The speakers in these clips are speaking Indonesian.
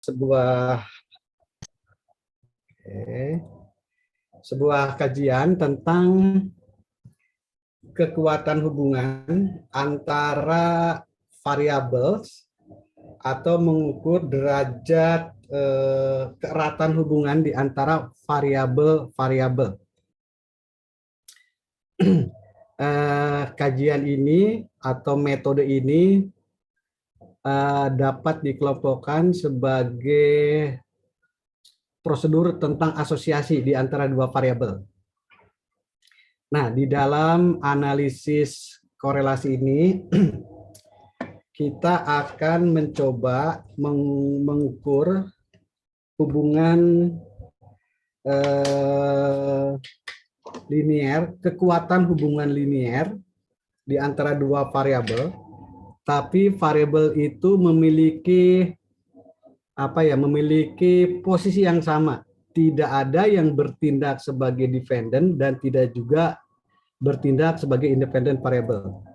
sebuah kajian tentang kekuatan hubungan antara variabel atau mengukur derajat keeratan hubungan di antara variabel-variabel. Kajian ini atau metode ini dapat dikelompokkan sebagai prosedur tentang asosiasi di antara dua variabel. Nah, di dalam analisis korelasi ini, kita akan mencoba mengukur hubungan linear, kekuatan hubungan linear di antara dua variabel, tapi variabel itu memiliki memiliki posisi yang sama. Tidak ada yang bertindak sebagai dependent dan tidak juga bertindak sebagai independent variable.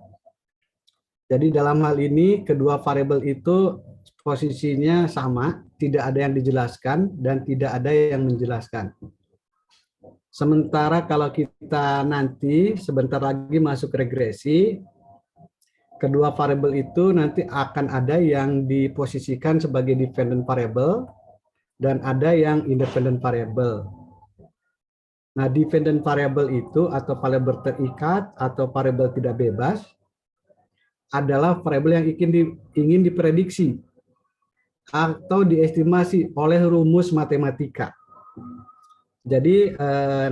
Jadi dalam hal ini kedua variabel itu posisinya sama, tidak ada yang dijelaskan dan tidak ada yang menjelaskan. Sementara kalau kita nanti sebentar lagi masuk regresi, kedua variabel itu nanti akan ada yang diposisikan sebagai dependent variable dan ada yang independent variable. Nah, dependent variable itu atau variabel terikat atau variabel tidak bebas adalah variabel yang ingin diprediksi atau diestimasi oleh rumus matematika. Jadi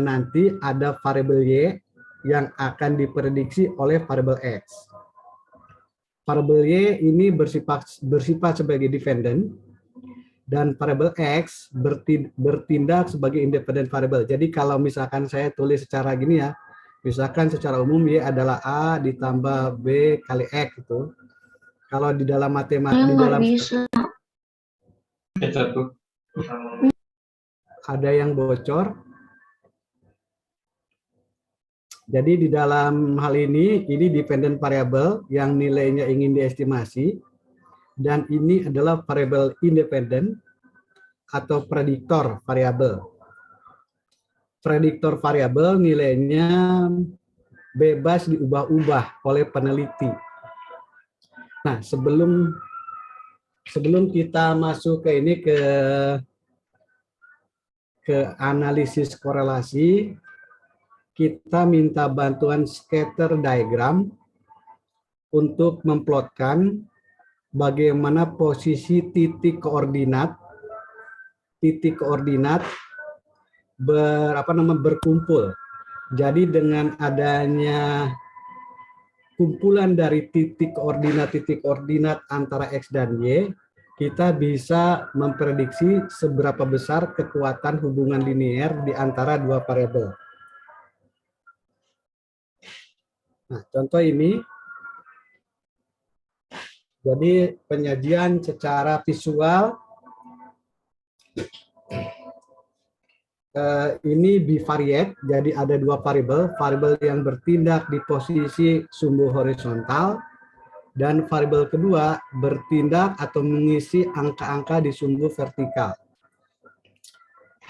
nanti ada variabel Y yang akan diprediksi oleh variabel X. Variabel Y ini bersifat sebagai dependent dan variabel X bertindak sebagai independent variable. Jadi kalau misalkan saya tulis secara gini ya, misalkan secara umum Y adalah A ditambah B kali X itu. Kalau di dalam matematika di dalam ada yang bocor. Jadi di dalam hal ini dependent variable yang nilainya ingin diestimasi, dan ini adalah variabel independent atau prediktor variabel. Prediktor variabel nilainya bebas diubah-ubah oleh peneliti. Nah, sebelum kita masuk ke ini ke analisis korelasi, kita minta bantuan scatter diagram untuk memplotkan bagaimana posisi titik koordinat berkumpul. Jadi dengan adanya kumpulan dari titik koordinat antara X dan Y, kita bisa memprediksi seberapa besar kekuatan hubungan linear di antara dua variabel. Nah, contoh ini, jadi penyajian secara visual ini bivariate, jadi ada dua variabel yang bertindak di posisi sumbu horizontal, dan variabel kedua bertindak atau mengisi angka-angka di sumbu vertikal.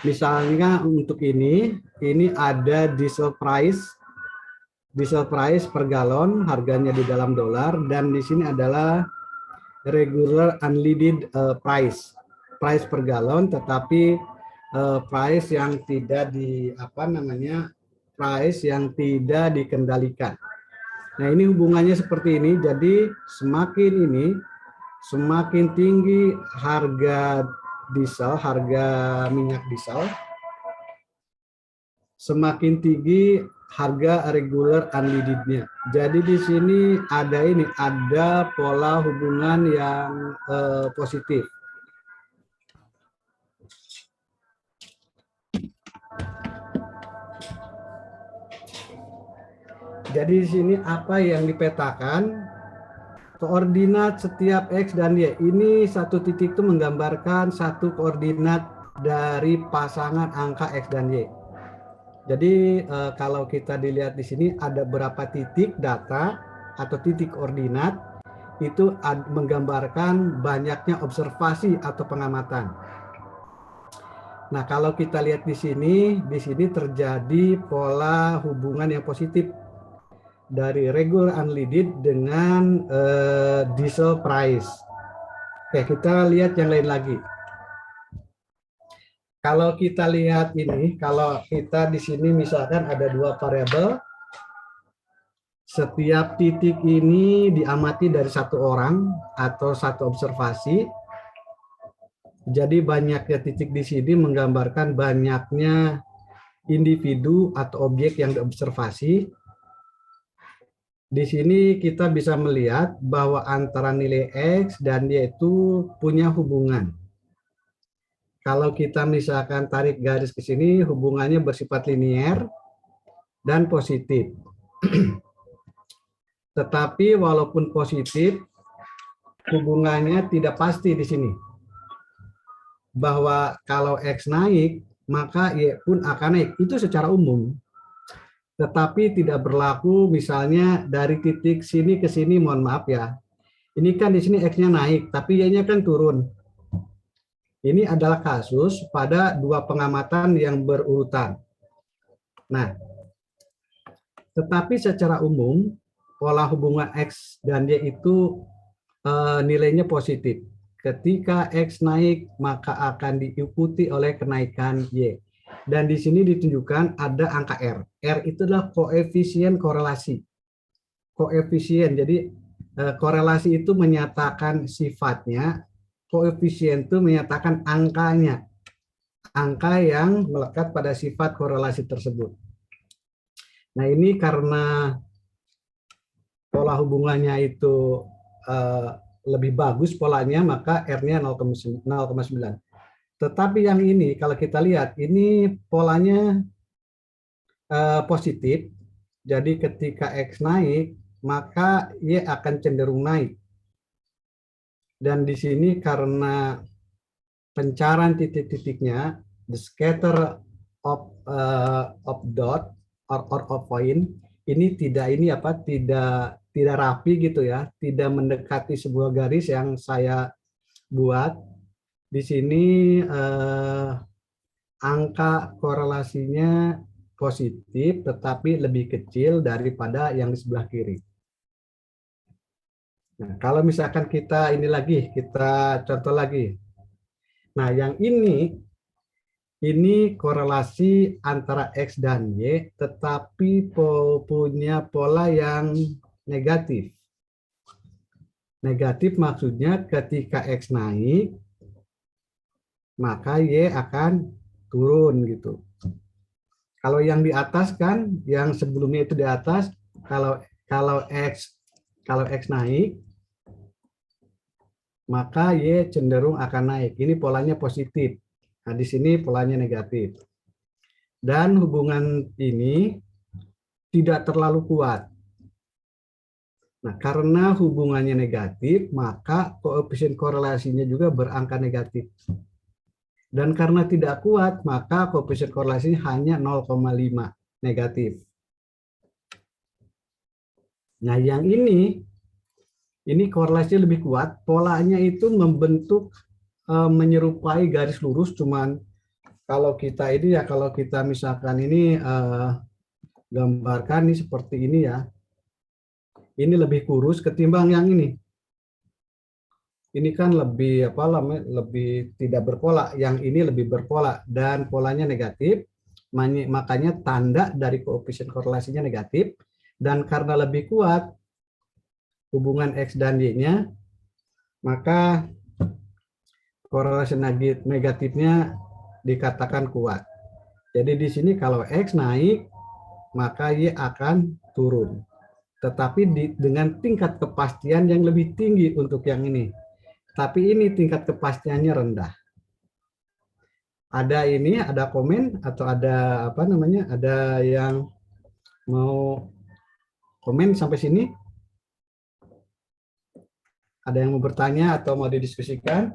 Misalnya untuk ini ada diesel price per galon, harganya di dalam dolar, dan di sini adalah regular unleaded price per galon, tetapi price yang tidak dikendalikan. Nah, ini hubungannya seperti ini. Jadi semakin tinggi harga minyak diesel, semakin tinggi harga regular unleaded-nya. Jadi di sini ada pola hubungan yang positif. Jadi di sini apa yang dipetakan? Koordinat setiap X dan Y. Ini satu titik itu menggambarkan satu koordinat dari pasangan angka X dan Y. Jadi kalau kita dilihat di sini ada berapa titik data atau titik koordinat itu menggambarkan banyaknya observasi atau pengamatan. Nah, kalau kita lihat di sini terjadi pola hubungan yang positif dari regular unleaded dengan diesel price. Oke, kita lihat yang lain lagi. Kalau kita lihat ini, kalau kita di sini misalkan ada dua variabel, setiap titik ini diamati dari satu orang atau satu observasi. Jadi banyaknya titik di sini menggambarkan banyaknya individu atau objek yang diobservasi. Di sini kita bisa melihat bahwa antara nilai X dan Y itu punya hubungan. Kalau kita misalkan tarik garis ke sini, hubungannya bersifat linier dan positif. Tetapi walaupun positif, hubungannya tidak pasti di sini. Bahwa kalau X naik, maka Y pun akan naik. Itu secara umum. Tetapi tidak berlaku misalnya dari titik sini ke sini, mohon maaf ya. Ini kan di sini X-nya naik, tapi Y-nya kan turun. Ini adalah kasus pada dua pengamatan yang berurutan. Nah, tetapi secara umum, pola hubungan X dan Y itu nilainya positif. Ketika X naik, maka akan diikuti oleh kenaikan Y. Dan di sini ditunjukkan ada angka R. R itu adalah koefisien korelasi. Koefisien, jadi korelasi itu menyatakan sifatnya, koefisien itu menyatakan angkanya. Angka yang melekat pada sifat korelasi tersebut. Nah, ini karena pola hubungannya itu lebih bagus polanya, maka R-nya 0,9. Tetapi yang ini, kalau kita lihat, ini polanya positif. Jadi ketika X naik, maka Y akan cenderung naik. Dan di sini karena pencarian titik-titiknya, the scatter of dot or of point, ini tidak rapi gitu ya, tidak mendekati sebuah garis yang saya buat. Di sini angka korelasinya positif, tetapi lebih kecil daripada yang di sebelah kiri. Nah, kalau misalkan kita kita contoh lagi. Nah, yang ini korelasi antara X dan Y, tetapi punya pola yang negatif. Negatif maksudnya ketika X naik, maka Y akan turun gitu. Kalau yang di atas kan, yang sebelumnya itu di atas, kalau X naik, maka Y cenderung akan naik. Ini polanya positif. Nah, di sini polanya negatif. Dan hubungan ini tidak terlalu kuat. Nah, karena hubungannya negatif, maka koefisien korelasinya juga berangka negatif. Dan karena tidak kuat, maka koefisien korelasinya hanya 0,5 negatif. Nah, yang ini korelasinya lebih kuat, polanya itu membentuk menyerupai garis lurus, cuman kalau kita misalkan ini gambarkan ini seperti ini ya. Ini lebih kurus ketimbang yang ini. Ini kan lebih tidak berpola, yang ini lebih berpola dan polanya negatif, makanya tanda dari koefisien korelasinya negatif, dan karena lebih kuat hubungan X dan Y-nya, maka korelasi negatifnya dikatakan kuat. Jadi di sini kalau X naik, maka Y akan turun. Tetapi dengan tingkat kepastian yang lebih tinggi untuk yang ini. Tapi ini tingkat kepastiannya rendah. Ada komen atau ada yang mau komen sampai sini? Ada yang mau bertanya atau mau didiskusikan?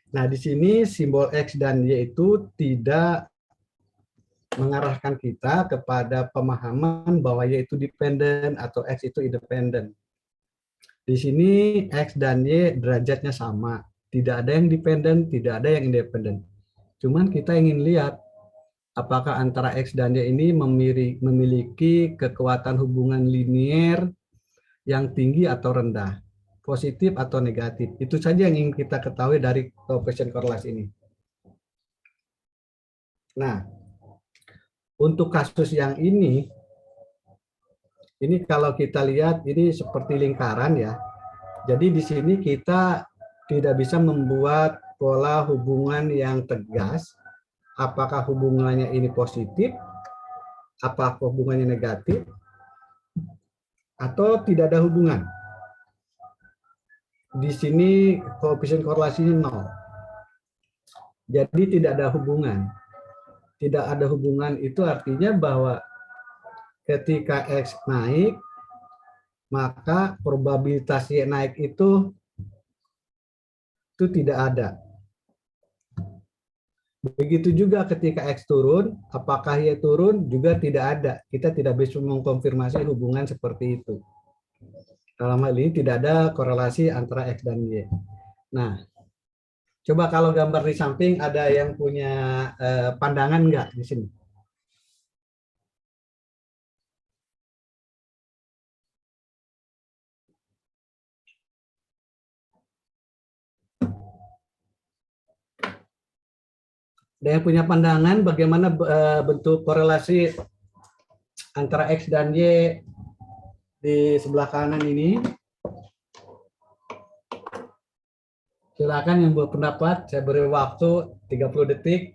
Nah, di sini simbol X dan Y itu tidak mengarahkan kita kepada pemahaman bahwa Y itu dependen atau X itu independen. Di sini X dan Y derajatnya sama. Tidak ada yang dependen, tidak ada yang independen. Cuman kita ingin lihat apakah antara X dan Y ini memiliki kekuatan hubungan linier yang tinggi atau rendah, positif atau negatif. Itu saja yang ingin kita ketahui dari koefisien korelasi ini. Nah, untuk kasus yang ini kalau kita lihat ini seperti lingkaran ya. Jadi di sini kita tidak bisa membuat pola hubungan yang tegas. Apakah hubungannya ini positif, apakah hubungannya negatif, atau tidak ada hubungan. Di sini koefisien korelasinya 0. Jadi tidak ada hubungan. Tidak ada hubungan itu artinya bahwa ketika X naik, maka probabilitas Y naik itu tidak ada. Begitu juga ketika X turun, apakah Y turun juga tidak ada. Kita tidak bisa mengkonfirmasi hubungan seperti itu. Dalam hal ini tidak ada korelasi antara X dan Y. Nah, coba kalau gambar di samping ada yang punya pandangan nggak di sini? Ada yang punya pandangan bagaimana bentuk korelasi antara X dan Y di sebelah kanan ini? Silakan yang berpendapat, saya beri waktu 30 detik.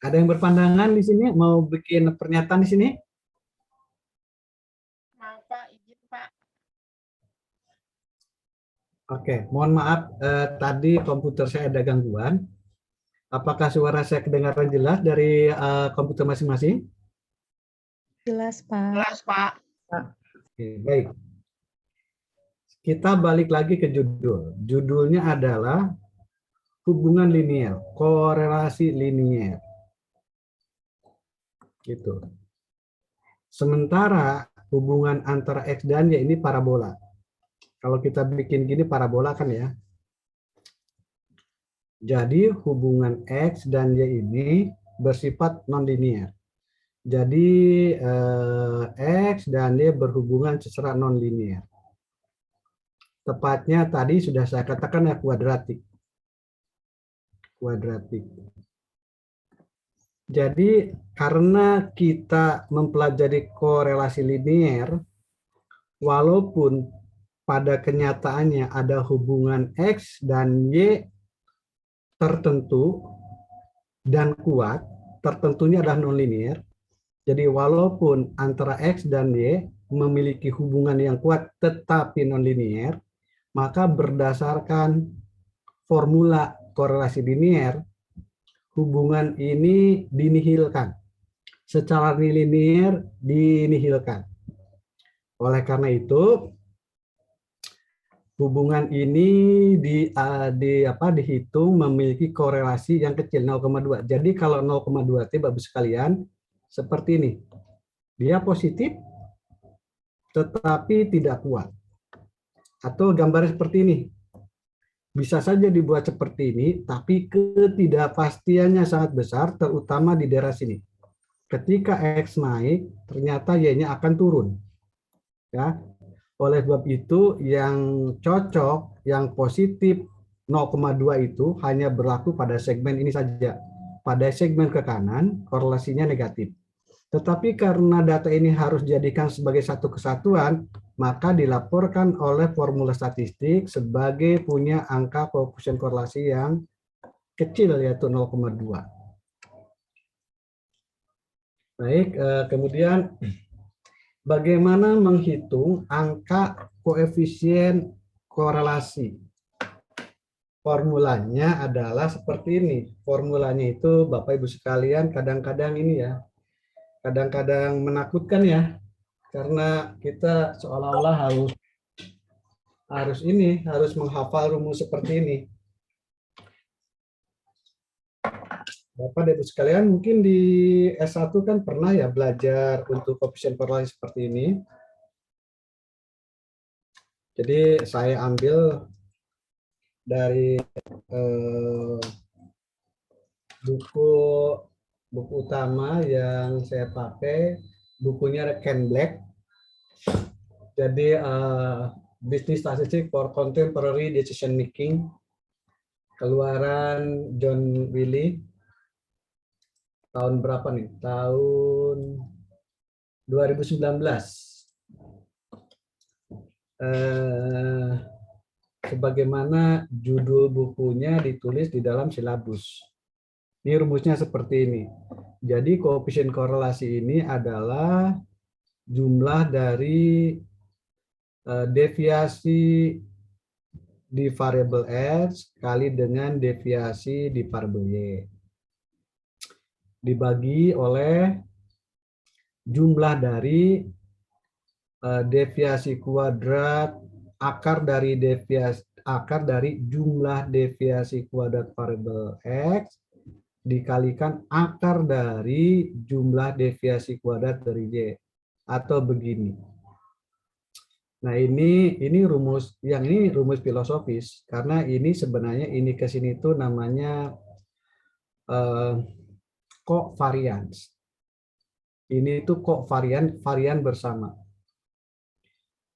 Ada yang berpandangan di sini? Mau bikin pernyataan di sini? Maaf Pak, izin Pak. Oke, mohon maaf. Tadi komputer saya ada gangguan. Apakah suara saya kedengaran jelas dari komputer masing-masing? Jelas, Pak. Jelas Pak. Oke, baik. Kita balik lagi ke judul. Judulnya adalah hubungan linier, korelasi linier. Gitu. Sementara hubungan antara X dan Y ini parabola. Kalau kita bikin gini parabola kan ya. Jadi hubungan X dan Y ini bersifat nonlinier. Jadi X dan Y berhubungan secara nonlinier. Tepatnya tadi sudah saya katakan ya kuadratik. Kuadratik. Jadi karena kita mempelajari korelasi linier, walaupun pada kenyataannya ada hubungan X dan Y tertentu dan kuat, tertentunya adalah nonlinier. Jadi walaupun antara X dan Y memiliki hubungan yang kuat tetapi nonlinier, maka berdasarkan formula korelasi linier, hubungan ini dinihilkan. Secara linier dinihilkan. Oleh karena itu, hubungan ini dihitung memiliki korelasi yang kecil 0,2. Jadi kalau 0,2 T Bapak sekalian seperti ini. Dia positif tetapi tidak kuat. Atau gambarnya seperti ini. Bisa saja dibuat seperti ini, tapi ketidakpastiannya sangat besar, terutama di daerah sini. Ketika X naik, ternyata Y-nya akan turun. Ya. Oleh sebab itu, yang cocok, yang positif 0,2 itu hanya berlaku pada segmen ini saja. Pada segmen ke kanan, korelasinya negatif. Tetapi karena data ini harus dijadikan sebagai satu kesatuan, maka dilaporkan oleh formula statistik sebagai punya angka koefisien korelasi yang kecil, yaitu 0,2. Baik, kemudian bagaimana menghitung angka koefisien korelasi? formulanya adalah seperti ini. Formulanya itu Bapak Ibu sekalian kadang-kadang ini ya, kadang-kadang menakutkan ya, karena kita seolah-olah harus menghafal rumus seperti ini. Bapak dan Ibu sekalian mungkin di S1 kan pernah ya belajar untuk koefisien korelasi seperti ini. Jadi saya ambil dari buku utama yang saya pakai, bukunya Ken Black. Jadi Business Statistics for Contemporary Decision Making, keluaran John Wiley. Tahun berapa nih? Tahun 2019. Sebagaimana judul bukunya ditulis di dalam silabus. Ini rumusnya seperti ini. Jadi koefisien korelasi ini adalah jumlah dari deviasi di variabel X kali dengan deviasi di variabel Y. Dibagi oleh jumlah dari deviasi kuadrat akar dari jumlah deviasi kuadrat variabel X dikalikan akar dari jumlah deviasi kuadrat dari Y, atau begini. Nah, ini rumus, yang ini rumus filosofis, karena ini sebenarnya ini ke sini itu namanya covariance. Ini itu varian bersama.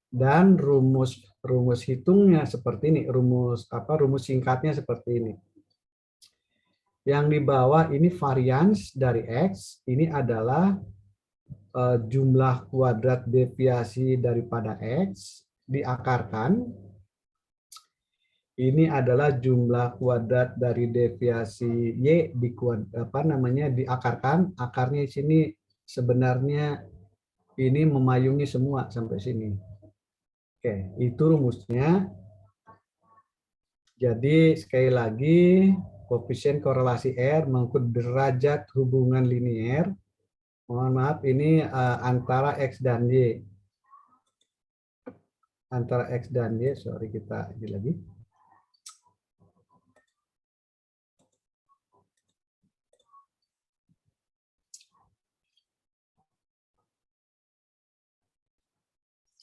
Dan rumus hitungnya seperti ini, rumus singkatnya seperti ini. Yang di bawah ini varians dari X, ini adalah jumlah kuadrat deviasi daripada X diakarkan. Ini adalah jumlah kuadrat dari deviasi Y diakarkan. Akarnya di sini sebenarnya ini memayungi semua sampai sini. Oke, itu rumusnya. Jadi sekali lagi koefisien korelasi R mengikut derajat hubungan linier. Mohon maaf, ini antara X dan Y. Antara X dan Y, sorry kita lagi.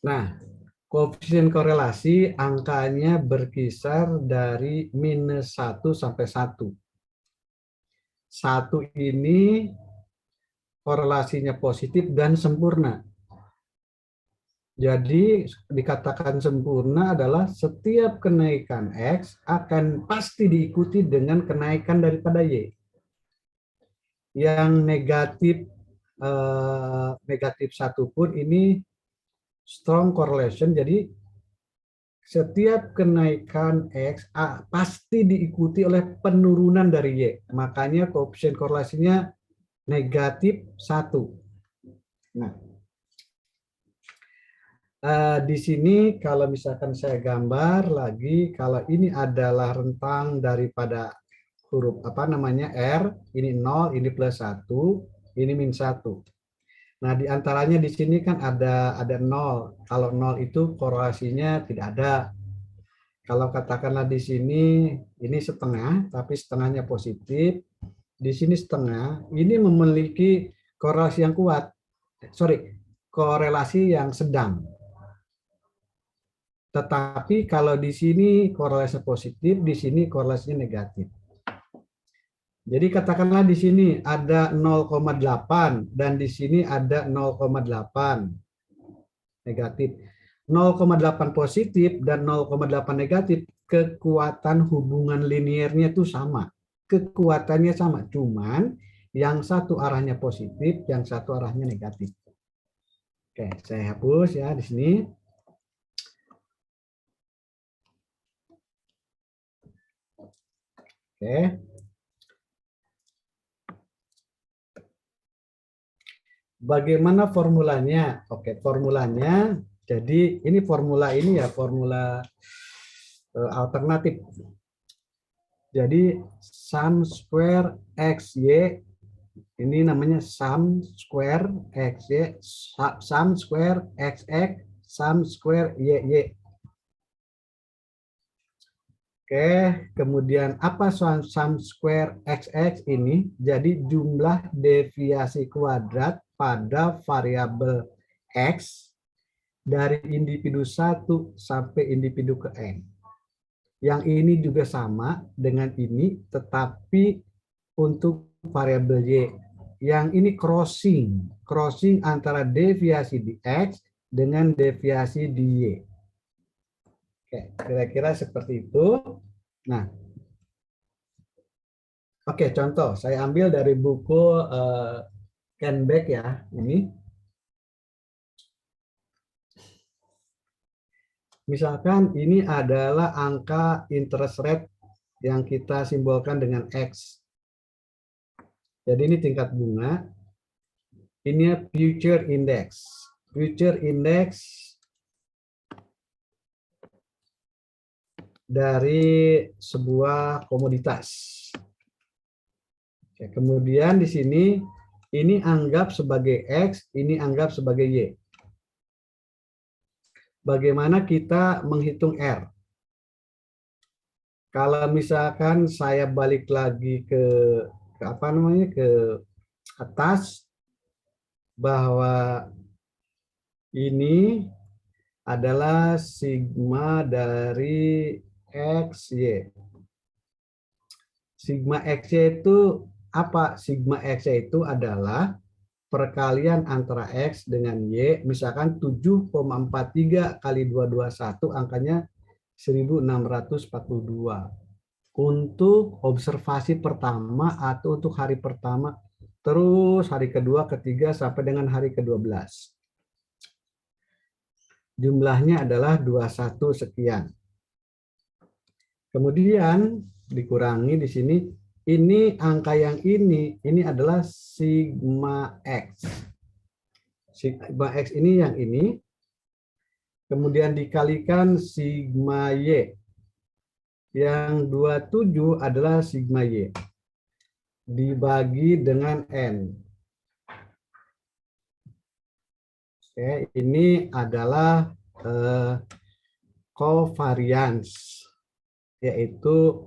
Nah, koefisien korelasi angkanya berkisar dari -1 sampai 1. 1 ini korelasinya positif dan sempurna. Jadi dikatakan sempurna adalah setiap kenaikan X akan pasti diikuti dengan kenaikan daripada Y. Yang negatif 1 pun ini strong correlation, jadi setiap kenaikan X pasti diikuti oleh penurunan dari Y. Makanya koefisien korelasinya negatif 1. Nah, di sini kalau misalkan saya gambar lagi, kalau ini adalah rentang daripada huruf R, ini 0, ini +1, ini -1. Nah, di antaranya di sini kan ada 0. Kalau 0 itu korelasinya tidak ada. Kalau katakanlah di sini ini setengah, tapi setengahnya positif. Di sini setengah, ini memiliki korelasi yang kuat. Korelasi yang sedang. Tetapi kalau di sini korelasi positif, di sini korelasinya negatif. Jadi katakanlah di sini ada 0,8 dan di sini ada 0,8 negatif. 0,8 positif dan 0,8 negatif, kekuatan hubungan liniernya itu sama. Kekuatannya sama, cuman yang satu arahnya positif, yang satu arahnya negatif. Oke, saya hapus ya di sini. Oke. Bagaimana formulanya? Oke, formulanya. Jadi ini formula ini ya, formula alternatif. Jadi sum square XY ini namanya sum square XY, sum square XX, sum square YY. Oke, kemudian apa sum square XX ini? Jadi jumlah deviasi kuadrat pada variabel X dari individu 1 sampai individu ke N. Yang ini juga sama dengan ini, tetapi untuk variabel Y. Yang ini crossing antara deviasi di X dengan deviasi di Y. Oke, kira-kira seperti itu. Nah, oke, contoh saya ambil dari buku Ken Beck ya, ini. Misalkan ini adalah angka interest rate yang kita simbolkan dengan X. Jadi ini tingkat bunga. Ini future index. Future index dari sebuah komoditas. Oke, kemudian di sini ini anggap sebagai X, ini anggap sebagai Y. Bagaimana kita menghitung R? Kalau misalkan saya balik lagi ke apa namanya, ke atas, bahwa ini adalah sigma dari XY. Sigma XY itu apa? Sigma XY itu adalah perkalian antara X dengan Y, misalkan 7,43 kali 221, angkanya 1642. Untuk observasi pertama atau untuk hari pertama, terus hari kedua, ketiga, sampai dengan hari ke-12. Jumlahnya adalah 21 sekian. Kemudian dikurangi di sini, ini angka yang ini adalah sigma X. Sigma X ini yang ini, kemudian dikalikan sigma Y. Yang 27 adalah sigma Y. Dibagi dengan N. Oke, ini adalah covariance, yaitu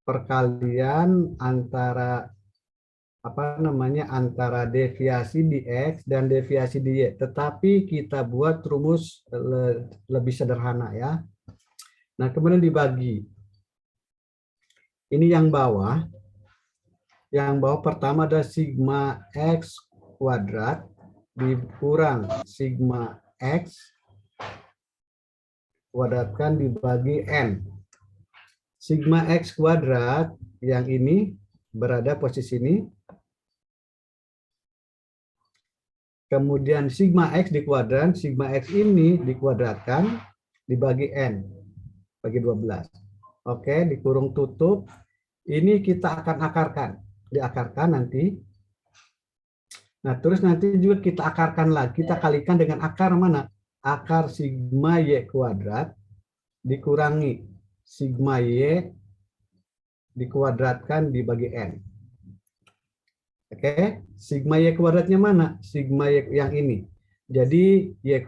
perkalian antara antara deviasi di X dan deviasi di Y. Tetapi kita buat rumus lebih sederhana ya. Nah, kemudian dibagi. Ini yang bawah. Yang bawah pertama ada sigma X kuadrat dikurang sigma X kuadratkan dibagi N. Sigma X kuadrat yang ini berada posisi ini. Kemudian sigma X dikuadran, sigma X ini dikuadratkan dibagi N, bagi 12. Oke, dikurung tutup. Ini kita akan akarkan. Diakarkan nanti. Nah, terus nanti juga kita akarkan lagi, kita kalikan dengan akar mana? Akar sigma Y kuadrat dikurangi sigma Y dikuadratkan dibagi N. Oke, sigma Y kuadratnya mana? Sigma Y yang ini. Jadi Y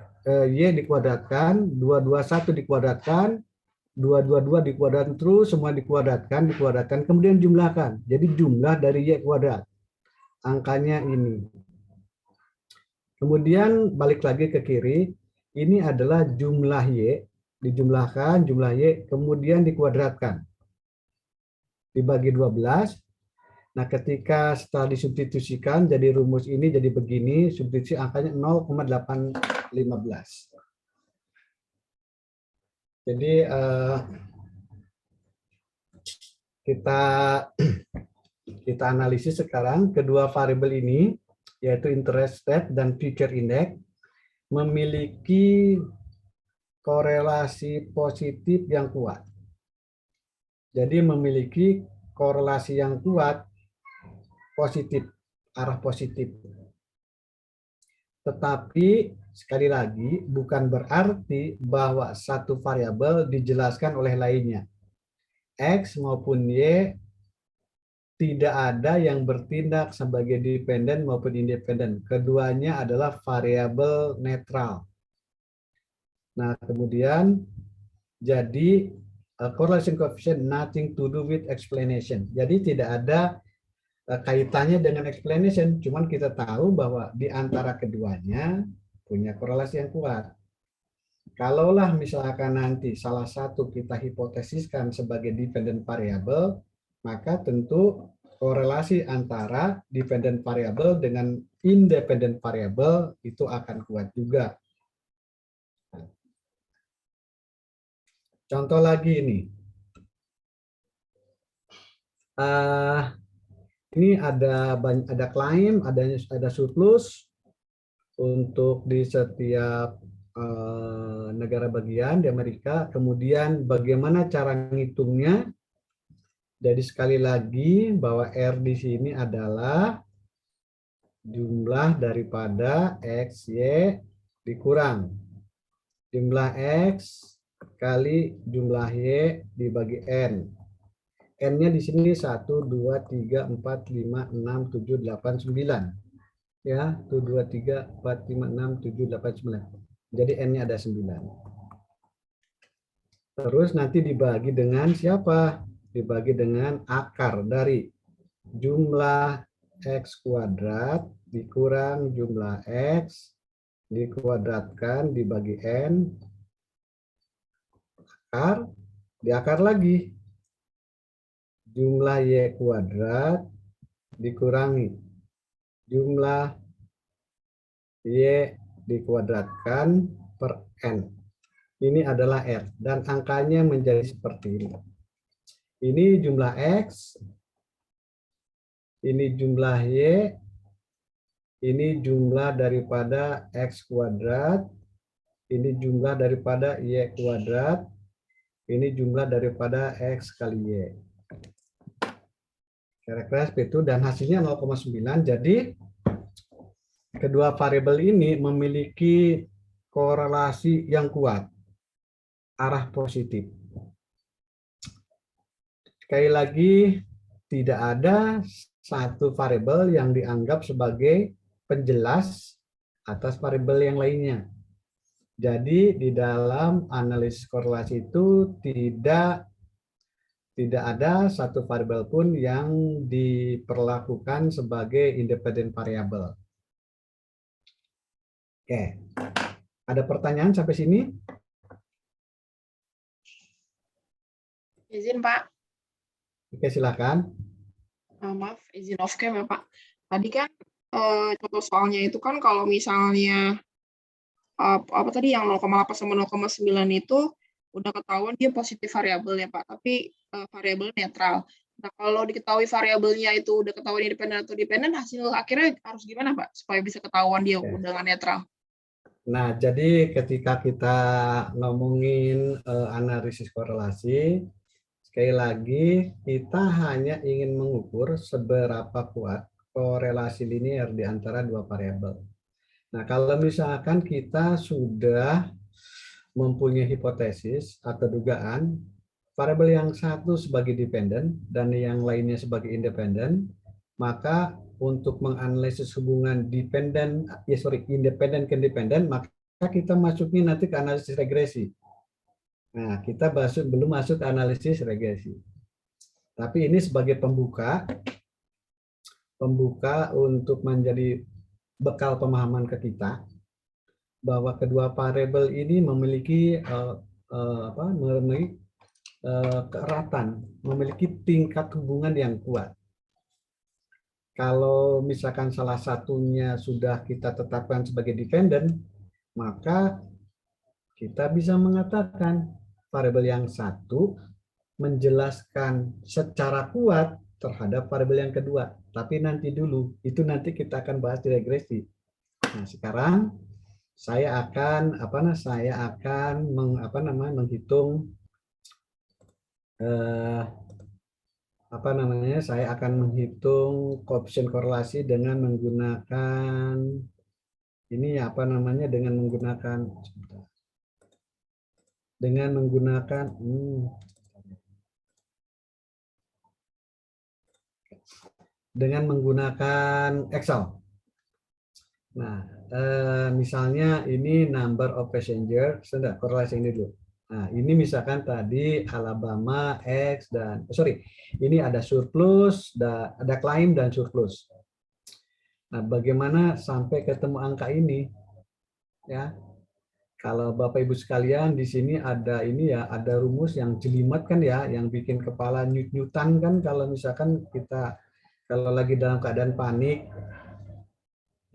dikuadratkan, 221 dikuadratkan, 222 dikuadratkan, terus semua dikuadratkan, kemudian jumlahkan. Jadi jumlah dari Y kuadrat. Angkanya ini. Kemudian balik lagi ke kiri, ini adalah jumlah Y, dijumlahkan jumlah Y, kemudian dikuadratkan. Dibagi 12. Nah, ketika setelah disubstitusikan jadi rumus ini jadi begini, substitusi angkanya 0,815. Jadi kita analisis sekarang kedua variabel ini, yaitu interest rate dan future index, memiliki korelasi positif yang kuat. Jadi memiliki korelasi yang kuat positif, arah positif. Tetapi sekali lagi bukan berarti bahwa satu variabel dijelaskan oleh lainnya. X maupun Y tidak ada yang bertindak sebagai dependen maupun independen. Keduanya adalah variabel netral. Nah, kemudian jadi correlation coefficient nothing to do with explanation. Jadi tidak ada kaitannya dengan explanation, cuman kita tahu bahwa di antara keduanya punya korelasi yang kuat. Kalaulah misalkan nanti salah satu kita hipotesiskan sebagai dependent variable, maka tentu korelasi antara dependent variable dengan independent variable itu akan kuat juga. Contoh lagi ini. Ini ada klaim, ada surplus untuk di setiap negara bagian di Amerika. Kemudian bagaimana cara ngitungnya? Jadi sekali lagi bahwa R di sini adalah jumlah daripada X, Y dikurang jumlah X kali jumlah Y dibagi N. N-nya di sini 1, 2, 3, 4, 5, 6, 7, 8, 9. Ya, 1, 2, 3, 4, 5, 6, 7, 8, 9. Jadi N-nya ada 9. Terus nanti dibagi dengan siapa? Dibagi dengan akar dari jumlah X kuadrat dikurang jumlah X dikuadratkan dibagi N. Akar, diakar lagi. Jumlah Y kuadrat dikurangi jumlah Y dikuadratkan per N. Ini adalah R dan angkanya menjadi seperti ini. Ini jumlah X, ini jumlah Y, ini jumlah daripada X kuadrat, ini jumlah daripada Y kuadrat, ini jumlah daripada X kali Y. Kira-kira seperti itu dan hasilnya 0,9. Jadi kedua variabel ini memiliki korelasi yang kuat, arah positif. Sekali lagi, tidak ada satu variabel yang dianggap sebagai penjelas atas variabel yang lainnya. Jadi di dalam analisis korelasi itu tidak ada satu variabel pun yang diperlakukan sebagai independent variable. Oke, ada pertanyaan sampai sini? Izin Pak, Oke, silakan. maaf izin off cam ya Pak. Tadi kan contoh soalnya itu kan kalau misalnya apa tadi yang 0,8 sama 0,9 itu udah ketahuan dia positif variabel ya Pak, tapi variabel netral. Nah, kalau diketahui variabelnya itu udah ketahuan independen atau dependen, hasil akhirnya harus gimana Pak supaya bisa ketahuan dia Oke. udah nggak netral? Nah, jadi ketika kita ngomongin analisis korelasi, sekali lagi kita hanya ingin mengukur seberapa kuat korelasi linear di antara dua variabel. Nah, kalau misalkan kita sudah mempunyai hipotesis atau dugaan variabel yang satu sebagai dependen dan yang lainnya sebagai independen, maka untuk menganalisis hubungan independen ke independen, maka kita masuknya nanti ke analisis regresi. Nah, kita belum masuk ke analisis regresi. Tapi ini sebagai pembuka untuk menjadi bekal pemahaman ke kita bahwa kedua variabel ini memiliki keeratan, memiliki tingkat hubungan yang kuat. Kalau misalkan salah satunya sudah kita tetapkan sebagai dependen, maka kita bisa mengatakan variabel yang satu menjelaskan secara kuat terhadap variabel yang kedua. Tapi nanti dulu, itu nanti kita akan bahas di regresi. Nah, sekarang saya akan menghitung saya akan menghitung koefisien korelasi dengan menggunakan ini dengan menggunakan Excel. Nah, misalnya ini number of passenger, sudah korelasi ini dulu. Nah, ini misalkan tadi Alabama X dan ini ada surplus, ada claim dan surplus. Nah, bagaimana sampai ketemu angka ini? Ya, kalau Bapak Ibu sekalian di sini ada ini ya, ada rumus yang jelimet kan ya, yang bikin kepala nyut-nyutan kan kalau misalkan kita kalau lagi dalam keadaan panik.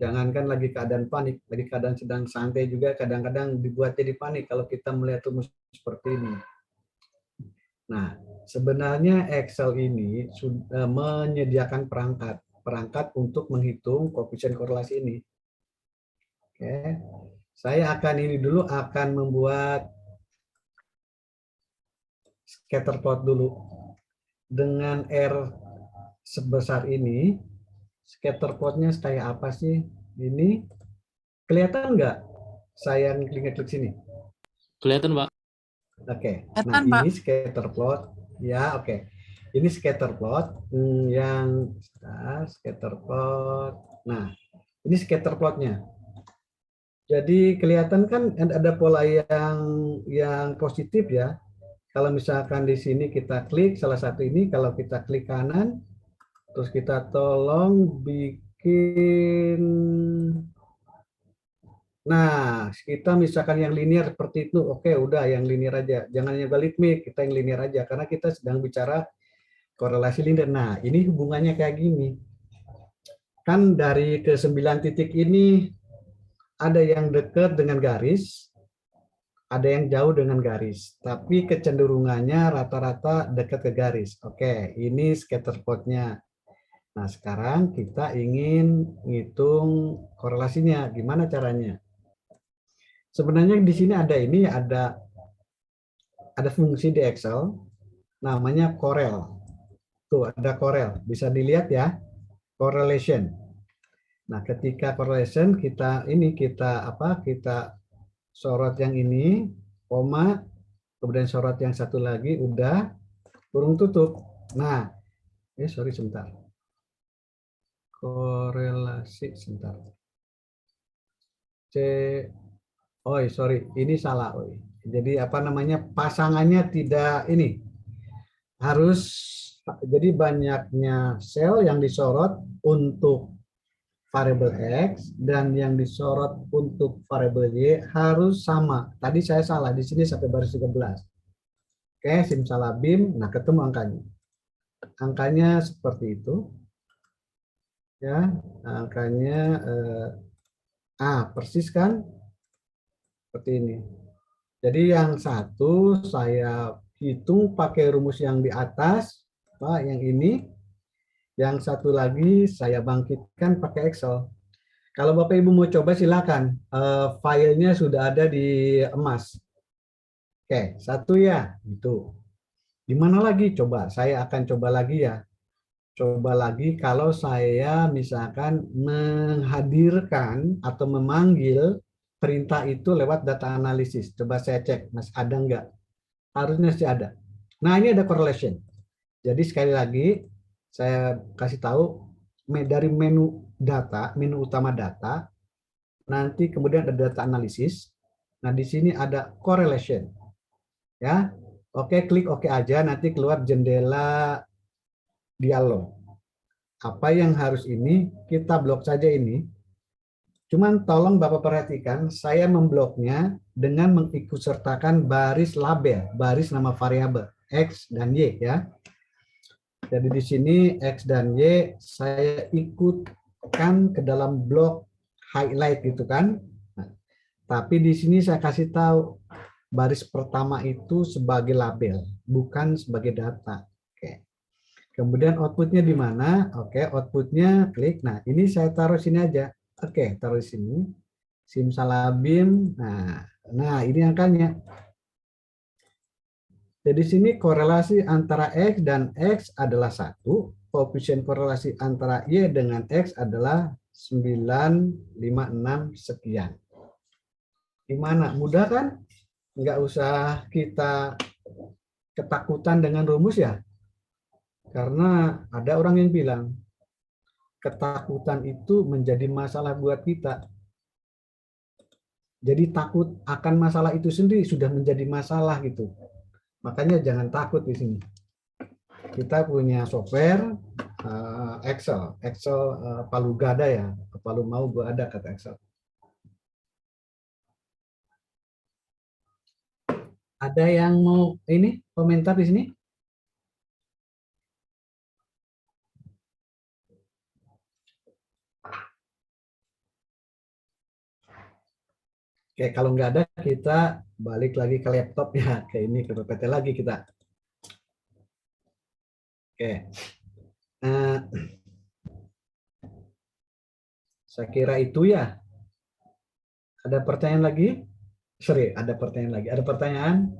Jangankan lagi keadaan panik, lagi keadaan sedang santai juga kadang-kadang dibuat jadi panik kalau kita melihat rumus seperti ini. Nah, sebenarnya Excel ini sudah menyediakan perangkat untuk menghitung koefisien korelasi ini. Oke. Saya akan membuat scatter plot dulu. Dengan R sebesar ini, scatter plotnya kayak apa sih? Ini kelihatan nggak? Saya klik sini. Kelihatan, Pak. Oke, nah Kelihatan, Pak. ini scatter plot, ya oke. Ini scatter plot yang scatter plot. Nah, ini scatter plotnya. Jadi kelihatan kan ada pola yang positif ya. Kalau misalkan di sini kita klik salah satu ini, kalau kita klik kanan, terus kita tolong bikin. Nah, kita misalkan yang linear seperti itu, oke, udah yang linear aja. Jangan yang logaritmik, kita yang linear aja. Karena kita sedang bicara korelasi linear. Nah, ini hubungannya kayak gini. Kan dari ke 9 titik ini, ada yang dekat dengan garis, ada yang jauh dengan garis. Tapi kecenderungannya rata-rata dekat ke garis. Oke, ini scatter plotnya. Nah, sekarang kita ingin ngitung korelasinya. Gimana caranya? Sebenarnya di sini ada fungsi di Excel namanya Corel. Tuh ada Corel, bisa dilihat ya, correlation. Nah, ketika correlation kita sorot yang ini, koma, kemudian sorot yang satu lagi udah kurung tutup. Nah, sebentar. Korelasi sebentar. Ini salah. Jadi pasangannya tidak ini. Jadi banyaknya sel yang disorot untuk variabel X dan yang disorot untuk variabel Y harus sama. Tadi saya salah, di sini sampai baris 13. Oke, simsalabim, nah ketemu angkanya. Angkanya seperti itu. Ya, angkanya persis kan? Seperti ini. Jadi yang satu saya hitung pakai rumus yang di atas, Pak, yang ini. Yang satu lagi saya bangkitkan pakai Excel. Kalau Bapak Ibu mau coba silakan. Filenya sudah ada di emas. Oke, satu ya, itu. Di mana lagi? Coba, saya akan coba lagi ya. Coba lagi kalau saya misalkan menghadirkan atau memanggil perintah itu lewat data analisis. Coba saya cek, Mas, ada nggak? Harusnya sih ada. Nah, ini ada correlation. Jadi sekali lagi, saya kasih tahu dari menu data, menu utama data, nanti kemudian ada data analisis. Nah, di sini ada correlation. Ya. Oke, klik oke aja, nanti keluar jendela dialog. Apa yang harus ini? Kita blok saja ini. Cuman tolong Bapak perhatikan, saya membloknya dengan mengikutsertakan baris label, baris nama variabel X dan Y ya. Jadi di sini X dan Y saya ikutkan ke dalam blok highlight gitu kan. Nah, tapi di sini saya kasih tahu baris pertama itu sebagai label, bukan sebagai data. Oke. Kemudian outputnya di mana? Oke, outputnya klik. Nah, ini saya taruh sini aja. Oke, taruh di sini. Simsalabim. Nah, ini angkanya. Jadi sini korelasi antara X dan X adalah 1. Koefisien korelasi antara Y dengan X adalah 956 sekian. Gimana? Mudah kan? Nggak usah kita ketakutan dengan rumus ya. Karena ada orang yang bilang, ketakutan itu menjadi masalah buat kita. Jadi takut akan masalah itu sendiri sudah menjadi masalah gitu. Makanya jangan takut di sini. Kita punya software Excel, palu gada ya, palu mau gua ada kata Excel. Ada yang mau ini komentar di sini? Oke, kalau nggak ada kita balik lagi ke laptop ya, ke ini ke PPT lagi kita. Oke, saya kira itu ya. Ada pertanyaan lagi? Sorry, ada pertanyaan lagi. Ada pertanyaan?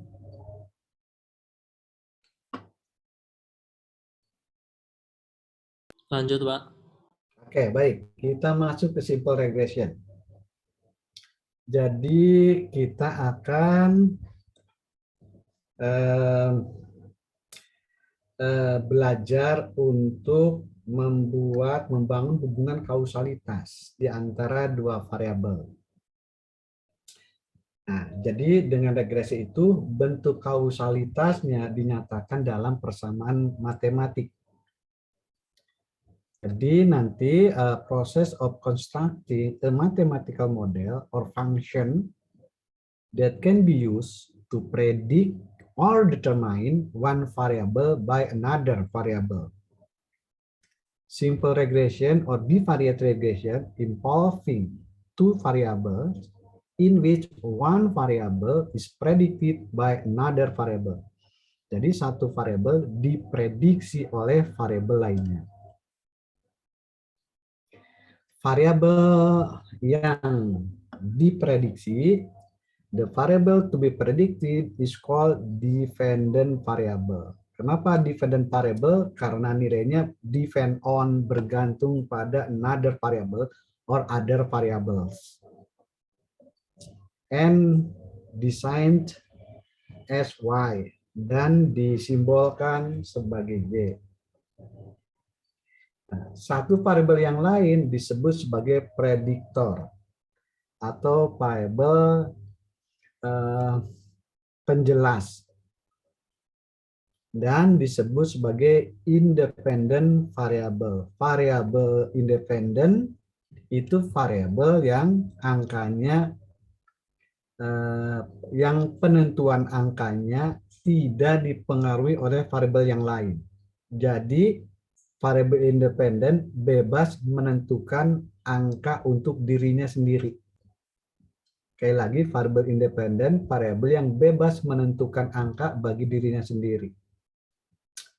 Lanjut, Pak. Oke, baik. Kita masuk ke simple regression. Jadi kita akan belajar untuk membangun hubungan kausalitas di antara dua variabel. Nah, jadi dengan regresi itu bentuk kausalitasnya dinyatakan dalam persamaan matematik. Jadi nanti proses of constructing a mathematical model or function that can be used to predict or determine one variable by another variable. Simple regression or bivariate regression involving two variables in which one variable is predicted by another variable. Jadi satu variabel diprediksi oleh variabel lainnya. Variabel yang diprediksi, the variable to be predicted is called dependent variable. Kenapa dependent variable? Karena nilainya depend on, bergantung pada another variable or other variables. And designed as Y dan disimbolkan sebagai Y. Satu variabel yang lain disebut sebagai prediktor atau variabel penjelas dan disebut sebagai independent variable. Variabel independent itu variabel yang angkanya yang penentuan angkanya tidak dipengaruhi oleh variabel yang lain. Jadi variabel independen bebas menentukan angka untuk dirinya sendiri. Sekali lagi, variabel independen, variabel yang bebas menentukan angka bagi dirinya sendiri.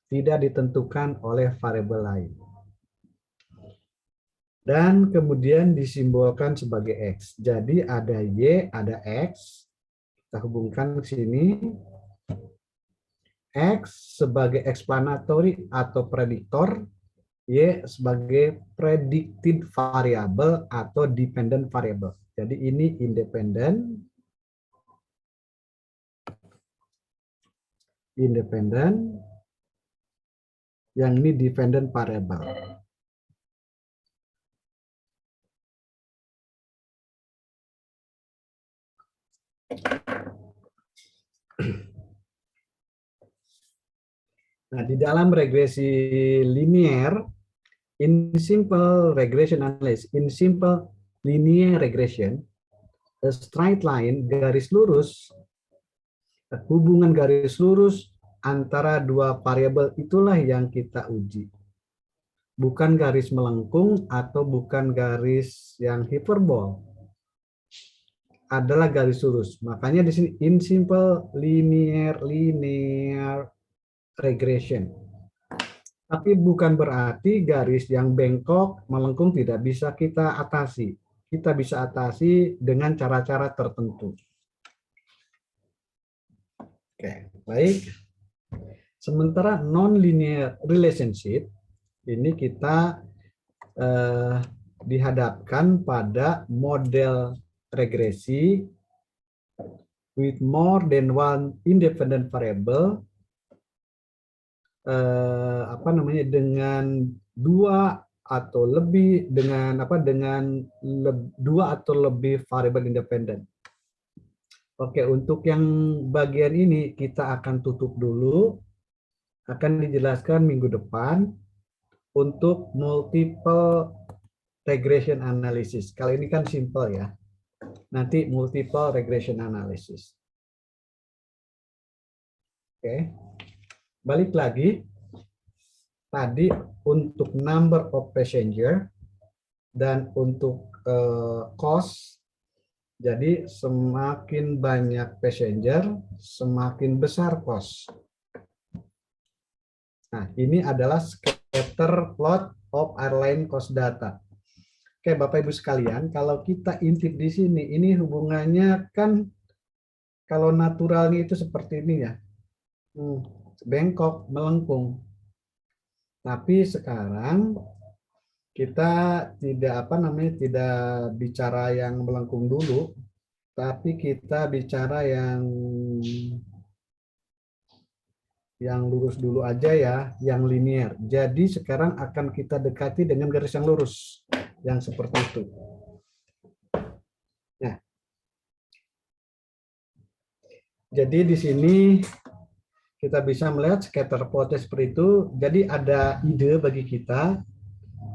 Tidak ditentukan oleh variabel lain. Dan kemudian disimbolkan sebagai X. Jadi ada Y, ada X. Kita hubungkan ke sini. X sebagai explanatory atau prediktor, Y sebagai predicted variable atau dependent variable. Jadi ini independent, yang ini dependent variable. Nah, di dalam regresi linear, in simple regression analysis, in simple linear regression, a straight line, garis lurus, hubungan garis lurus antara dua variabel itulah yang kita uji. Bukan garis melengkung atau bukan garis yang hiperbol. Adalah garis lurus. Makanya di sini in simple linear regression. Tapi bukan berarti garis yang bengkok, melengkung tidak bisa kita atasi. Kita bisa atasi dengan cara-cara tertentu. Oke, baik. Sementara non-linear relationship, ini kita dihadapkan pada model regresi with more than one independent variable, dengan dua atau lebih dengan dua atau lebih variabel independen. Oke, untuk yang bagian ini kita akan tutup dulu, akan dijelaskan minggu depan untuk multiple regression analysis. Kali ini kan simple ya, nanti multiple regression analysis. Oke, balik lagi. Tadi untuk number of passenger dan untuk cost, jadi semakin banyak passenger, semakin besar cost. Nah, ini adalah scatter plot of airline cost data. Oke, Bapak Ibu sekalian, kalau kita intip di sini, ini hubungannya kan kalau naturalnya itu seperti ini ya, bengkok, melengkung. Tapi sekarang kita tidak tidak bicara yang melengkung dulu, tapi kita bicara yang lurus dulu aja ya, yang linear. Jadi sekarang akan kita dekati dengan garis yang lurus, yang seperti itu. Nah, jadi di sini kita bisa melihat scatter plot seperti itu. Jadi ada ide bagi kita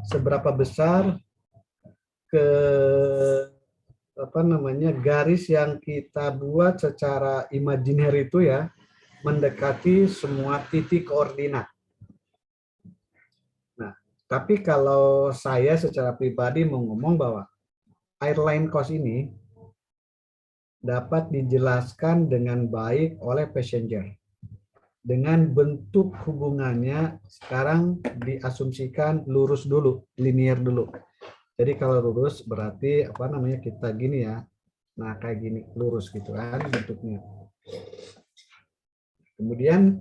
seberapa besar garis yang kita buat secara imajiner itu ya, mendekati semua titik koordinat. Nah, tapi kalau saya secara pribadi mau ngomong bahwa airline cost ini dapat dijelaskan dengan baik oleh passenger. Dengan bentuk hubungannya sekarang diasumsikan lurus dulu, linear dulu. Jadi kalau lurus berarti kita gini ya. Nah, kayak gini, lurus gitu kan bentuknya. Kemudian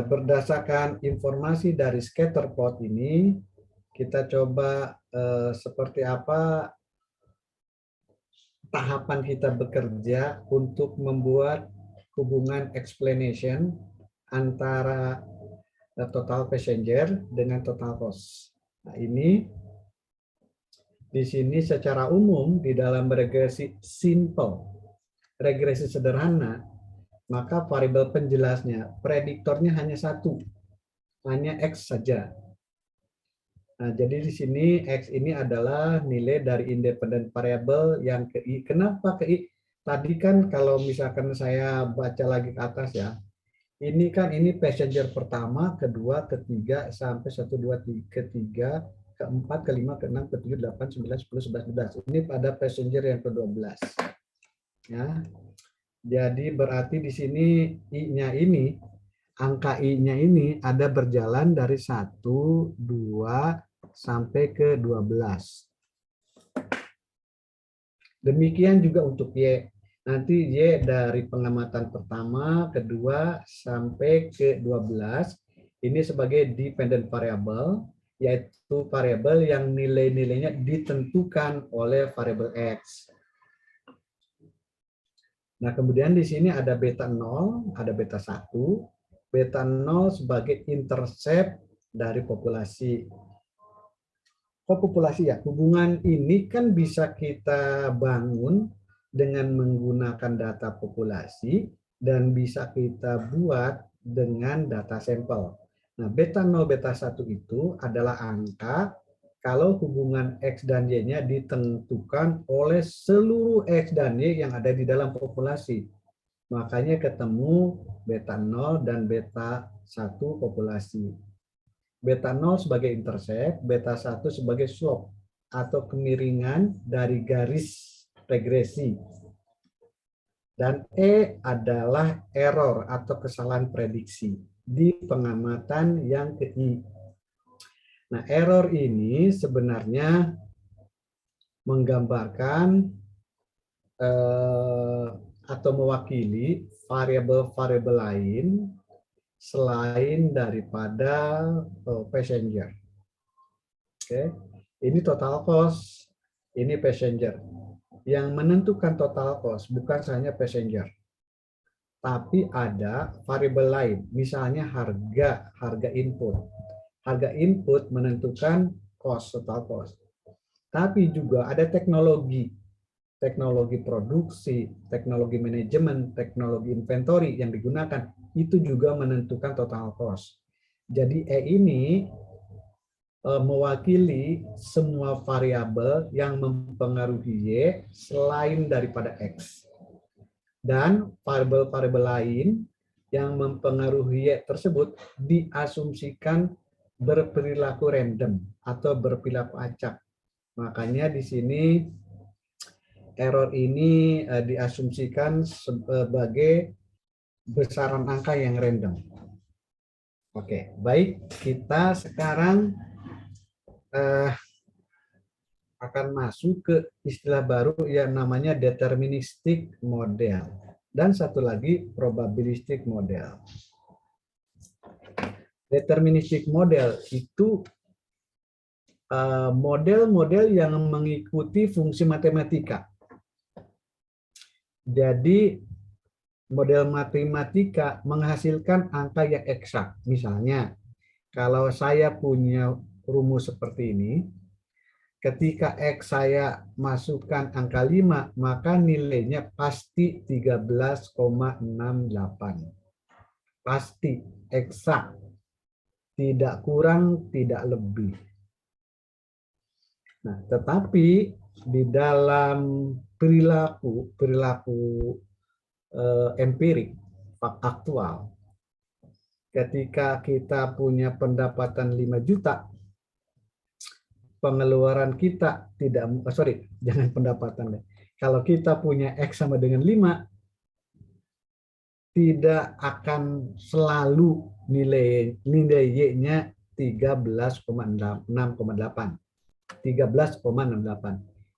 berdasarkan informasi dari scatter plot ini, kita coba seperti apa tahapan kita bekerja untuk membuat hubungan explanation antara total passenger dengan total cost. Nah, ini di sini secara umum di dalam regresi simple, regresi sederhana, maka variabel penjelasnya, prediktornya hanya satu, hanya X saja. Nah, jadi di sini X ini adalah nilai dari independent variable yang ke I. Kenapa ke I? Tadi kan kalau misalkan saya baca lagi ke atas ya, ini passenger pertama, kedua, ketiga, sampai 1, 2, 3, ketiga, keempat, kelima, keenam, ketujuh, 8, 9, 10, 11, 12. Ini pada passenger yang ke-12. Ya. Jadi berarti di sini I-nya ini, angka I-nya ini ada berjalan dari 1, 2, sampai ke 12. Demikian juga untuk Y. Nanti Y dari pengamatan pertama, kedua, sampai ke 12. Ini sebagai dependent variable, yaitu variabel yang nilai-nilainya ditentukan oleh variabel X. Nah, kemudian di sini ada beta 0, ada beta 1. Beta 0 sebagai intercept dari populasi. Kok populasi ya? Hubungan ini kan bisa kita bangun dengan menggunakan data populasi dan bisa kita buat dengan data sampel. Nah, beta 0, beta 1 itu adalah angka kalau hubungan X dan Y-nya ditentukan oleh seluruh X dan Y yang ada di dalam populasi. Makanya ketemu beta 0 dan beta 1 populasi. Beta 0 sebagai intercept, beta 1 sebagai slope atau kemiringan dari garis regresi. Dan E adalah error atau kesalahan prediksi di pengamatan yang ke I. Nah, error ini sebenarnya menggambarkan atau mewakili variabel-variabel lain selain daripada passenger. Oke, ini total cost, ini passenger. Yang menentukan total cost bukan hanya passenger, tapi ada variabel lain, misalnya harga input. Harga input menentukan cost, total cost. Tapi juga ada teknologi produksi, teknologi manajemen, teknologi inventory yang digunakan, itu juga menentukan total cost. Jadi E ini mewakili semua variabel yang mempengaruhi Y selain daripada X. Dan variabel-variabel lain yang mempengaruhi Y tersebut diasumsikan berperilaku random atau berperilaku acak. Makanya di sini error ini diasumsikan sebagai besaran angka yang random. Oke, baik, kita sekarang akan masuk ke istilah baru yang namanya deterministic model dan satu lagi probabilistic model. Deterministic model itu model-model yang mengikuti fungsi matematika. Jadi model matematika menghasilkan angka yang eksak. Misalnya, kalau saya punya rumus seperti ini, ketika X saya masukkan angka 5, maka nilainya pasti 13,68. Pasti, eksak. Tidak kurang, tidak lebih. Nah, tetapi di dalam perilaku empirik, aktual, ketika kita punya pendapatan 5 juta, pengeluaran kita tidak, jangan pendapatan. Kalau kita punya X sama dengan 5, tidak akan selalu nilai Y-nya 13,68.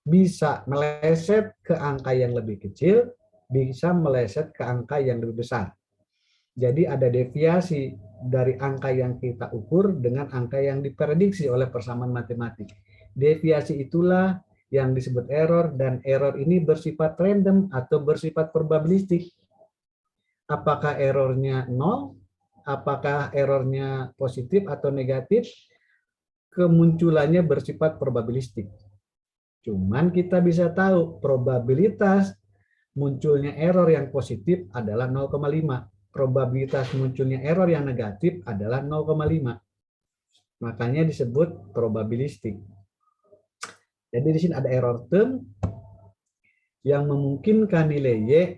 Bisa meleset ke angka yang lebih kecil, bisa meleset ke angka yang lebih besar. Jadi ada deviasi dari angka yang kita ukur dengan angka yang diprediksi oleh persamaan matematik. Deviasi itulah yang disebut error, dan error ini bersifat random atau bersifat probabilistik. Apakah errornya 0, apakah errornya positif atau negatif, kemunculannya bersifat probabilistik. Cuman kita bisa tahu probabilitas munculnya error yang positif adalah 0,5. Probabilitas munculnya error yang negatif adalah 0,5. Makanya disebut probabilistik. Jadi di sini ada error term yang memungkinkan nilai Y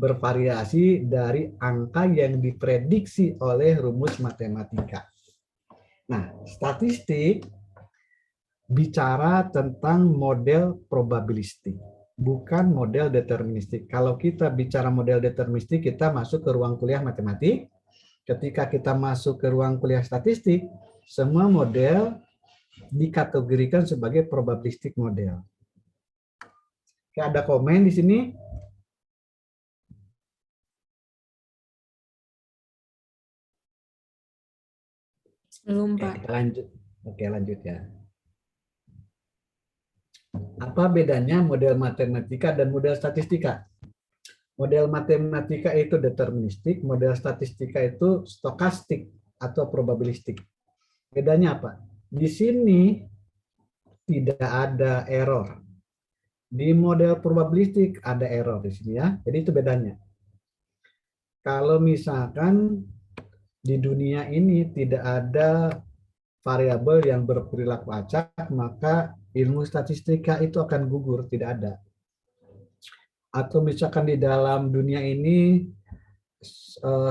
bervariasi dari angka yang diprediksi oleh rumus matematika. Nah, statistik bicara tentang model probabilistik, bukan model deterministik. Kalau kita bicara model deterministik, kita masuk ke ruang kuliah matematik. Ketika kita masuk ke ruang kuliah statistik, semua model dikategorikan sebagai probabilistik model. Oke, ada komen di sini? Belum, Oke, Pak. kita lanjut. Oke, lanjut ya. Apa bedanya model matematika dan model statistika? Model matematika itu deterministik, model statistika itu stokastik atau probabilistik. Bedanya apa? Di sini tidak ada error. Di model probabilistik ada error di sini ya. Jadi itu bedanya. Kalau misalkan di dunia ini tidak ada variabel yang berperilaku acak, maka ilmu statistika itu akan gugur, tidak ada. Atau misalkan di dalam dunia ini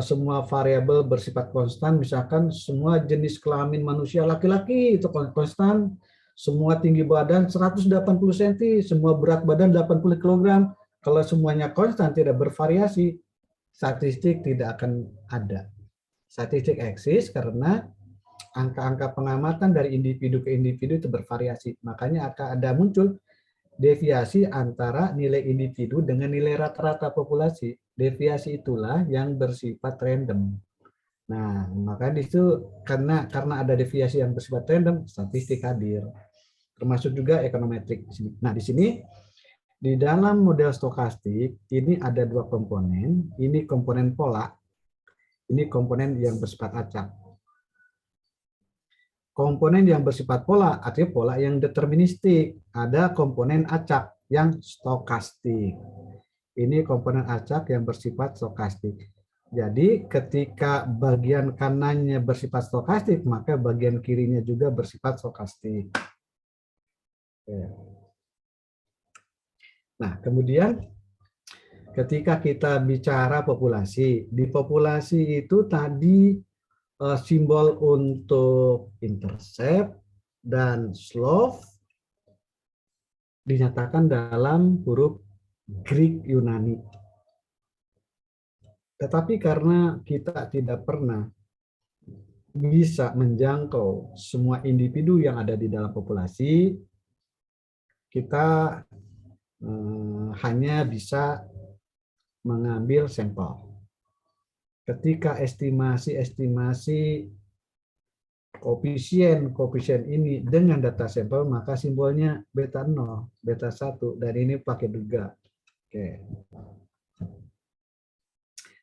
semua variabel bersifat konstan, misalkan semua jenis kelamin manusia laki-laki itu konstan, semua tinggi badan 180 cm, semua berat badan 80 kg, kalau semuanya konstan tidak bervariasi, statistik tidak akan ada. Statistik eksis karena angka-angka pengamatan dari individu ke individu itu bervariasi. Makanya akan ada muncul deviasi antara nilai individu dengan nilai rata-rata populasi. Deviasi itulah yang bersifat random. Nah, maka di situ karena ada deviasi yang bersifat random, statistik hadir. Termasuk juga ekonometrik di sini. Nah, di sini di dalam model stokastik ini ada dua komponen. Ini komponen pola, ini komponen yang bersifat acak. komponen yang bersifat pola, artinya pola yang deterministik. Ada komponen acak yang stokastik. Ini komponen acak yang bersifat stokastik. Jadi ketika bagian kanannya bersifat stokastik, maka bagian kirinya juga bersifat stokastik. Nah, kemudian ketika kita bicara populasi, di populasi itu tadi simbol untuk intercept dan slope dinyatakan dalam huruf Greek Yunani. Tetapi karena kita tidak pernah bisa menjangkau semua individu yang ada di dalam populasi, kita hanya bisa mengambil sampel. Ketika estimasi koefisien ini dengan data sampel, maka simbolnya beta 0, beta 1, dan ini pakai duga. Oke.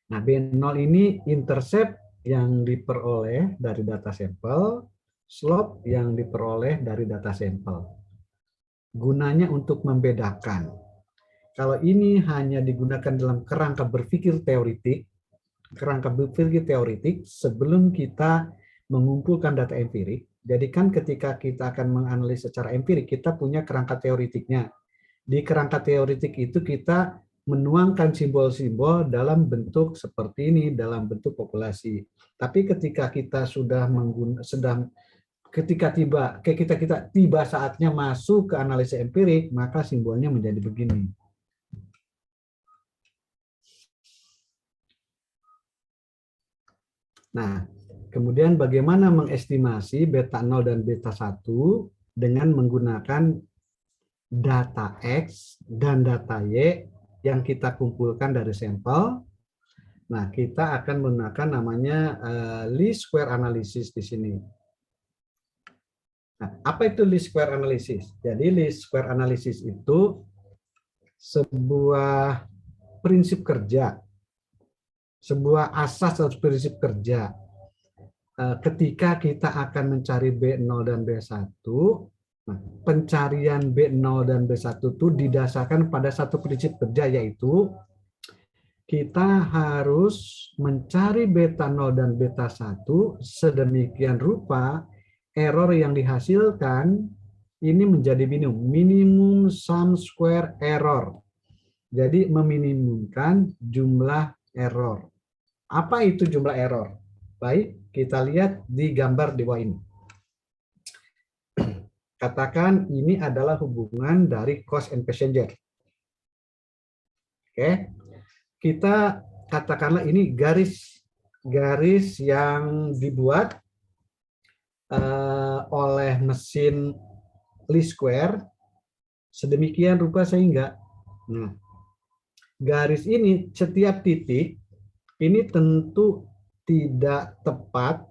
Nah, B0 ini intercept yang diperoleh dari data sampel, slope yang diperoleh dari data sampel. Gunanya untuk membedakan. Kalau ini hanya digunakan dalam kerangka berpikir teoritik, sebelum kita mengumpulkan data empirik. Jadi kan ketika kita akan menganalisis secara empirik, kita punya kerangka teoritiknya. Di kerangka teoritik itu kita menuangkan simbol-simbol dalam bentuk seperti ini, dalam bentuk populasi. Tapi ketika kita sudah ketika tiba saatnya masuk ke analisis empirik, maka simbolnya menjadi begini. Nah, kemudian bagaimana mengestimasi beta 0 dan beta 1 dengan menggunakan data X dan data Y yang kita kumpulkan dari sampel. Nah, kita akan menggunakan namanya least square analysis di sini. Nah, apa itu least square analysis? Jadi least square analysis itu sebuah prinsip kerja, sebuah asas atau prinsip kerja. Ketika kita akan mencari B0 dan B1, nah, pencarian B0 dan B1 itu didasarkan pada satu prinsip kerja, yaitu kita harus mencari beta 0 dan beta 1 sedemikian rupa error yang dihasilkan ini menjadi minimum sum square error. Jadi meminimumkan jumlah error. Apa itu jumlah error? Baik, kita lihat di gambar di bawah ini. Katakan ini adalah hubungan dari cost and passenger. Oke, kita katakanlah ini garis yang dibuat oleh mesin least square sedemikian rupa sehingga garis ini setiap titik ini tentu tidak tepat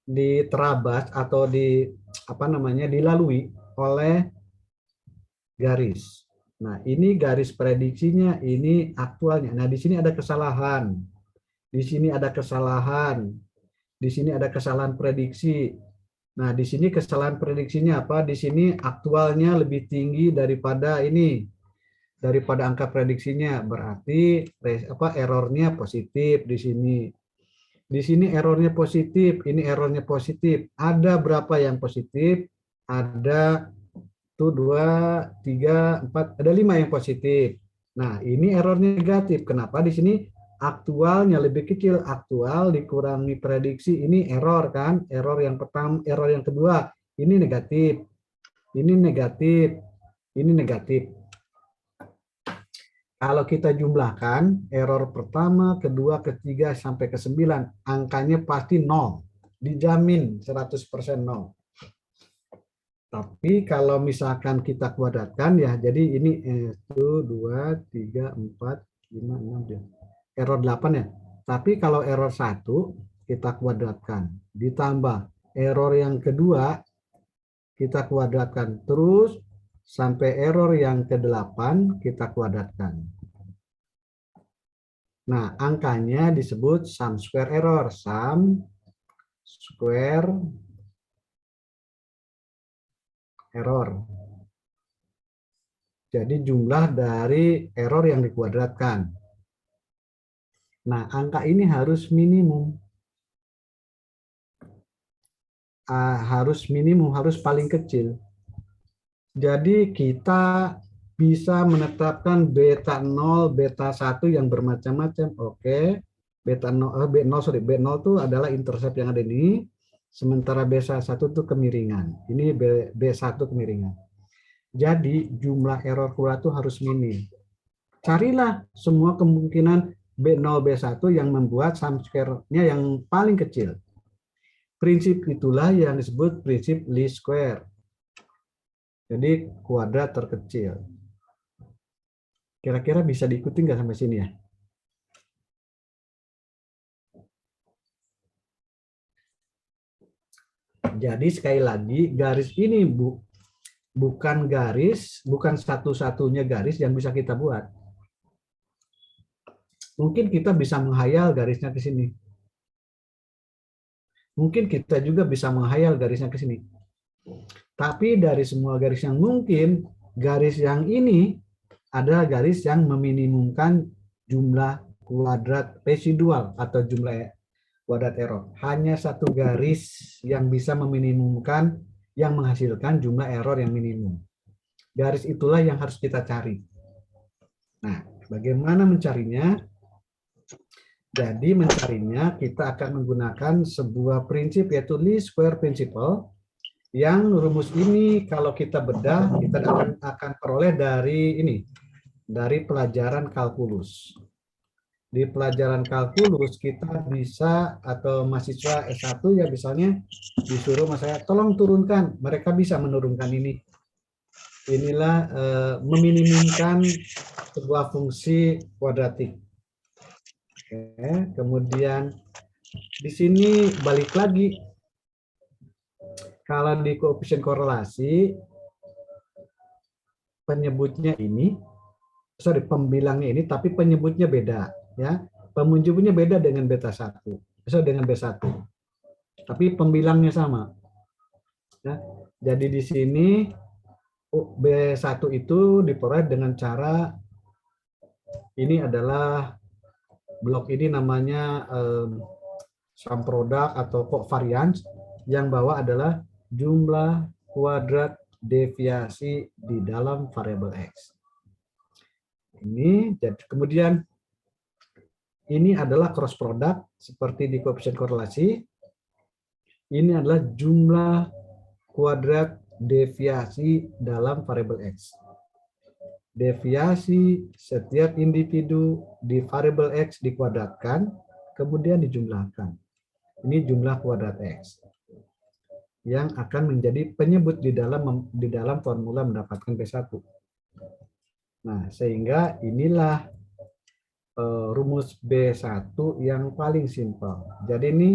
diterabas atau dilalui oleh garis. Nah, ini garis prediksinya, ini aktualnya. Nah, di sini ada kesalahan. Di sini ada kesalahan. Di sini ada kesalahan prediksi. Nah, di sini kesalahan prediksinya apa? Di sini aktualnya lebih tinggi daripada ini. Daripada angka prediksinya. Berarti errornya positif di sini. Di sini errornya positif, ini errornya positif. Ada berapa yang positif? Ada 1, 2, 3, 4, ada 5 yang positif. Nah, ini errornya negatif. Kenapa di sini aktualnya lebih kecil? Aktual dikurangi prediksi, ini error kan? Error yang pertama, error yang kedua, ini negatif. Ini negatif. Ini negatif. Kalau kita jumlahkan error pertama, kedua, ketiga sampai ke 9, angkanya pasti 0. Dijamin 100% 0. Tapi kalau misalkan kita kuadratkan ya, jadi ini 1, 2, 3, 4, 5, 6, error 8 ya. Tapi kalau error 1 kita kuadratkan, ditambah error yang kedua kita kuadratkan terus sampai error yang ke-8 kita kuadratkan. Nah, angkanya disebut sum square error. Sum square error. Jadi jumlah dari error yang dikuadratkan. Nah, angka ini harus minimum. Harus paling kecil. Jadi kita bisa menetapkan beta 0, beta 1 yang bermacam-macam. Oke. Beta 0, B0 itu adalah intercept yang ada ini. Sementara B1 itu kemiringan. Ini B1 kemiringan. Jadi jumlah error kuadrat itu harus minim. Carilah semua kemungkinan B0, B1 yang membuat sum square-nya yang paling kecil. Prinsip itulah yang disebut prinsip least square. Jadi kuadrat terkecil. Kira-kira bisa diikuti nggak sampai sini ya? Jadi sekali lagi garis ini bukan satu-satunya garis yang bisa kita buat. Mungkin kita bisa menghayal garisnya ke sini. Mungkin kita juga bisa menghayal garisnya ke sini. Tapi dari semua garis yang mungkin, garis yang ini adalah garis yang meminimumkan jumlah kuadrat residual atau jumlah kuadrat error. Hanya satu garis yang bisa meminimumkan, yang menghasilkan jumlah error yang minimum. Garis itulah yang harus kita cari. Nah, bagaimana mencarinya? Jadi mencarinya kita akan menggunakan sebuah prinsip yaitu least square principle, yang rumus ini kalau kita bedah kita akan peroleh dari pelajaran kalkulus. Di pelajaran kalkulus kita bisa, atau mahasiswa S1 ya misalnya disuruh sama saya tolong turunkan, mereka bisa menurunkan ini. Inilah meminimumkan sebuah fungsi kuadratik. Oke, kemudian di sini balik lagi, kalau di koefisien korelasi penyebutnya ini, pembilangnya ini, tapi penyebutnya beda, ya. Penyebutnya beda dengan beta 1, dengan B1, tapi pembilangnya sama. Ya. Jadi di sini B1 itu diperoleh dengan cara ini adalah blok ini namanya sum product atau covariance, yang bawah adalah jumlah kuadrat deviasi di dalam variabel X. Ini jadi kemudian ini adalah cross product seperti di koefisien korelasi. Ini adalah jumlah kuadrat deviasi dalam variabel X. Deviasi setiap individu di variabel X dikuadratkan, kemudian dijumlahkan. Ini jumlah kuadrat X yang akan menjadi penyebut di dalam formula mendapatkan B1. Nah, sehingga inilah rumus B1 yang paling simpel. Jadi ini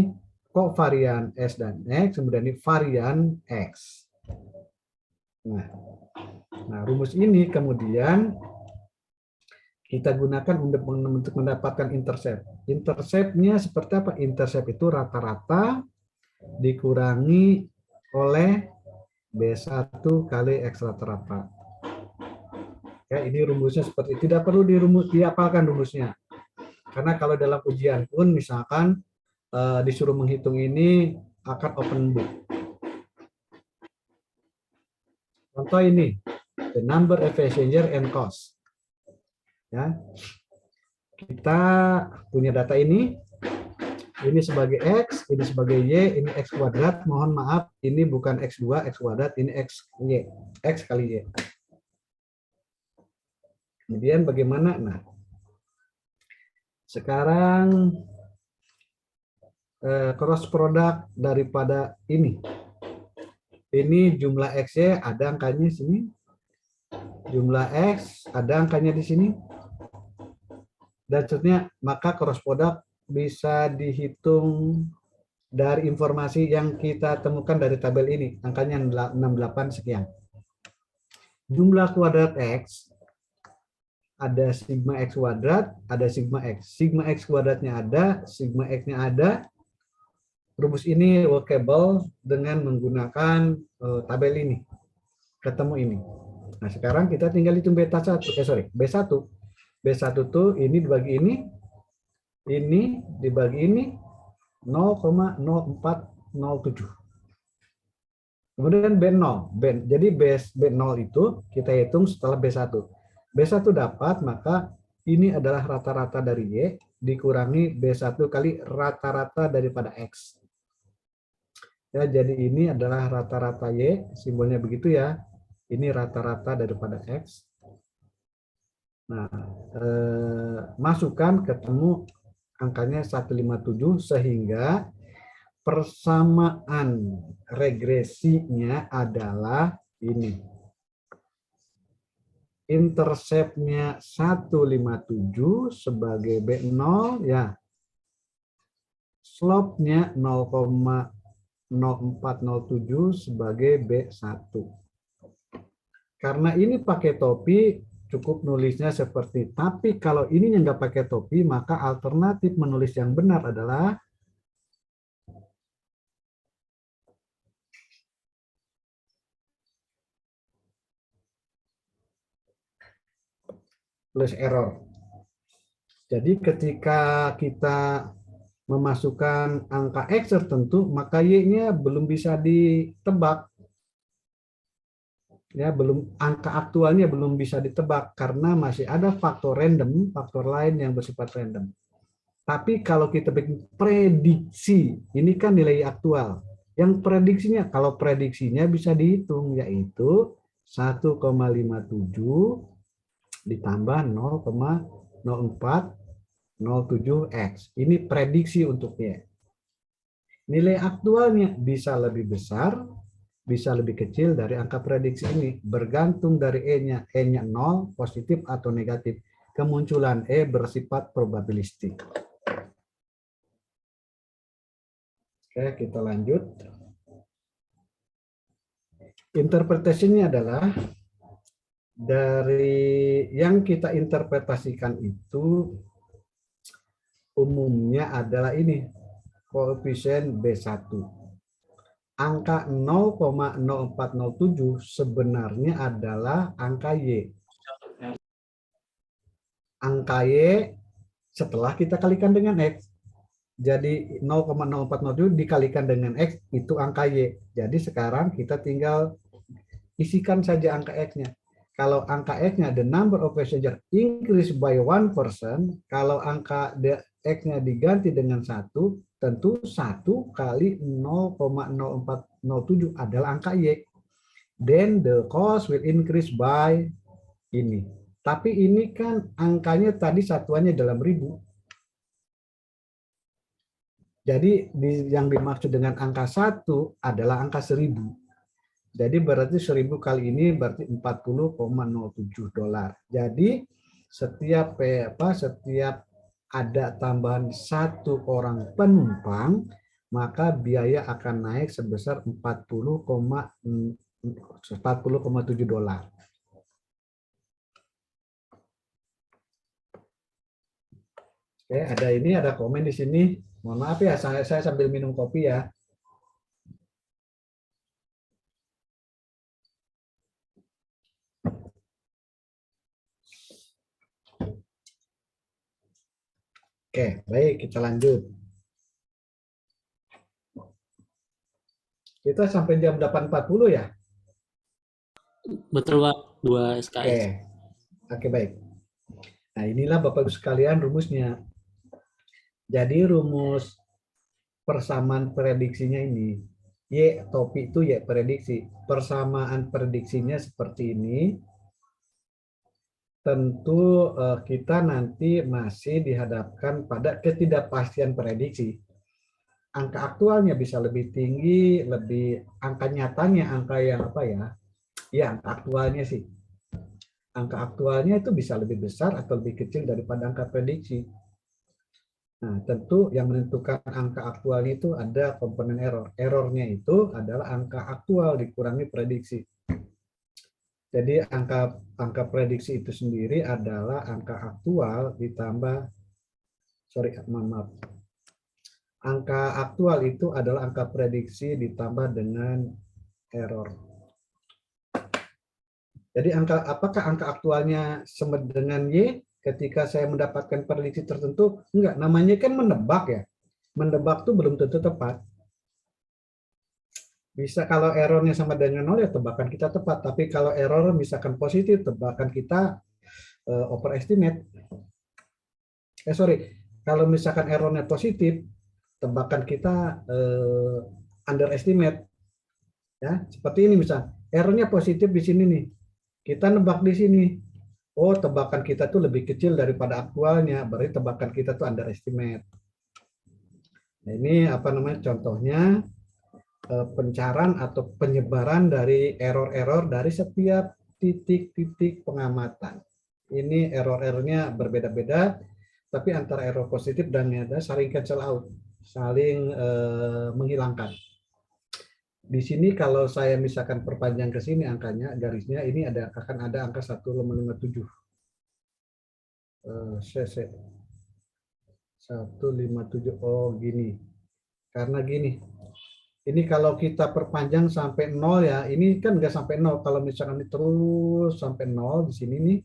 kovarian S dan X, kemudian ini varian X. Nah, rumus ini kemudian kita gunakan untuk mendapatkan intercept. Interceptnya seperti apa? Intercept itu rata-rata dikurangi oleh B1 kali X rata-rata. Ya, ini rumusnya seperti itu. Tidak perlu dihafalkan rumusnya. Karena kalau dalam ujian pun misalkan disuruh menghitung ini akan open book. Contoh ini, the number of passenger and cost. Ya, kita punya data ini sebagai X, ini sebagai Y, ini X kuadrat. Mohon maaf, ini bukan X2, X kuadrat, ini X kali Y. Kemudian bagaimana? Nah, sekarang cross product daripada ini. Ini jumlah X-nya ada angkanya di sini. Jumlah X ada angkanya di sini. Dan seterusnya, maka cross product bisa dihitung dari informasi yang kita temukan dari tabel ini. Angkanya 68 sekian. Jumlah kuadrat X, ada sigma X kuadrat, ada sigma X. Sigma X kuadratnya ada, sigma X-nya ada. rumus ini workable dengan menggunakan tabel ini. Ketemu ini. Nah, sekarang kita tinggal hitung B1. B1. B1 tuh ini dibagi ini dibagi ini 0,0407. Kemudian B0. Jadi B0 itu kita hitung setelah B1. B1 dapat, maka ini adalah rata-rata dari Y dikurangi B1 kali rata-rata daripada X. Ya, jadi ini adalah rata-rata Y, simbolnya begitu ya. Ini rata-rata daripada X. Nah, masukkan ketemu angkanya 157 sehingga persamaan regresinya adalah ini. Interceptnya 157 sebagai B0 ya. Slope-nya 0,0407 sebagai B1. Karena ini pakai topi, cukup nulisnya seperti, tapi kalau ininya nggak pakai topi, maka alternatif menulis yang benar adalah plus error. Jadi ketika kita memasukkan angka X tertentu, maka Y-nya belum bisa ditebak. Ya, angka aktualnya belum bisa ditebak karena masih ada faktor random, faktor lain yang bersifat random. Tapi kalau kita bikin prediksi, ini kan nilai aktual. Yang prediksinya, kalau prediksinya bisa dihitung, yaitu 1,57 ditambah 0,0407X. Ini prediksi untuknya. Nilai aktualnya bisa lebih besar, bisa lebih kecil dari angka prediksi ini. Bergantung dari E-nya. E-nya 0, positif atau negatif. Kemunculan E bersifat probabilistik. Oke, kita lanjut. Interpretasinya adalah dari yang kita interpretasikan itu umumnya adalah ini, koefisien B1. Angka 0,0407 sebenarnya adalah angka Y. Angka Y setelah kita kalikan dengan X. Jadi 0,0407 dikalikan dengan X itu angka Y. Jadi sekarang kita tinggal isikan saja angka X-nya. Kalau angka X-nya, the number of passenger increase by 1%, kalau angka X-nya diganti dengan 1, tentu 1 kali 0,0407 adalah angka Y. Then the cost will increase by ini. Tapi ini kan angkanya tadi satuannya dalam ribu. Jadi yang dimaksud dengan angka 1 adalah angka 1000. Jadi berarti 1000 kali ini berarti 40,07 dolar. Jadi setiap ada tambahan 1 orang penumpang, maka biaya akan naik sebesar 40,7 dolar. Oke, ada komen di sini. Mohon maaf ya, saya sambil minum kopi ya. Oke, baik, kita lanjut. Kita sampai jam 8.40 ya? Betul, Pak. 2 SKS. Oke, baik. Nah, inilah Bapak Ibu sekalian rumusnya. Jadi rumus persamaan prediksinya ini. Y, topi itu Y prediksi. Persamaan prediksinya seperti ini. Tentu kita nanti masih dihadapkan pada ketidakpastian prediksi. Angka aktualnya bisa lebih tinggi, angka nyatanya, angka yang apa ya? Ya, angka aktualnya sih. Angka aktualnya itu bisa lebih besar atau lebih kecil daripada angka prediksi. Nah, tentu yang menentukan angka aktualnya itu ada komponen error. Errornya itu adalah angka aktual dikurangi prediksi. Jadi angka prediksi itu sendiri adalah angka aktual ditambah, Angka aktual itu adalah angka prediksi ditambah dengan error. Jadi apakah angka aktualnya sama dengan Y ketika saya mendapatkan prediksi tertentu? Enggak, namanya kan menebak ya. Menebak tuh belum tentu tepat. Bisa kalau errornya sama dengan 0 ya tebakan kita tepat. Tapi kalau error misalkan positif, tebakan kita overestimate. Kalau misalkan errornya positif, tebakan kita underestimate. Ya, seperti ini misal. Errornya positif di sini nih. Kita nebak di sini. Oh, tebakan kita tuh lebih kecil daripada aktualnya, berarti tebakan kita tuh underestimate. Nah, ini apa namanya contohnya pencarahan atau penyebaran dari error-error dari setiap titik-titik pengamatan. Ini error-errornya berbeda-beda, tapi antara error positif dan negatif saling cancel out, saling menghilangkan. Di sini kalau saya misalkan perpanjang ke sini angkanya, garisnya ini akan ada angka 157. 157, oh gini. Karena gini, ini kalau kita perpanjang sampai 0 ya, ini kan nggak sampai 0. Kalau misalkan ini terus sampai 0 di sini nih,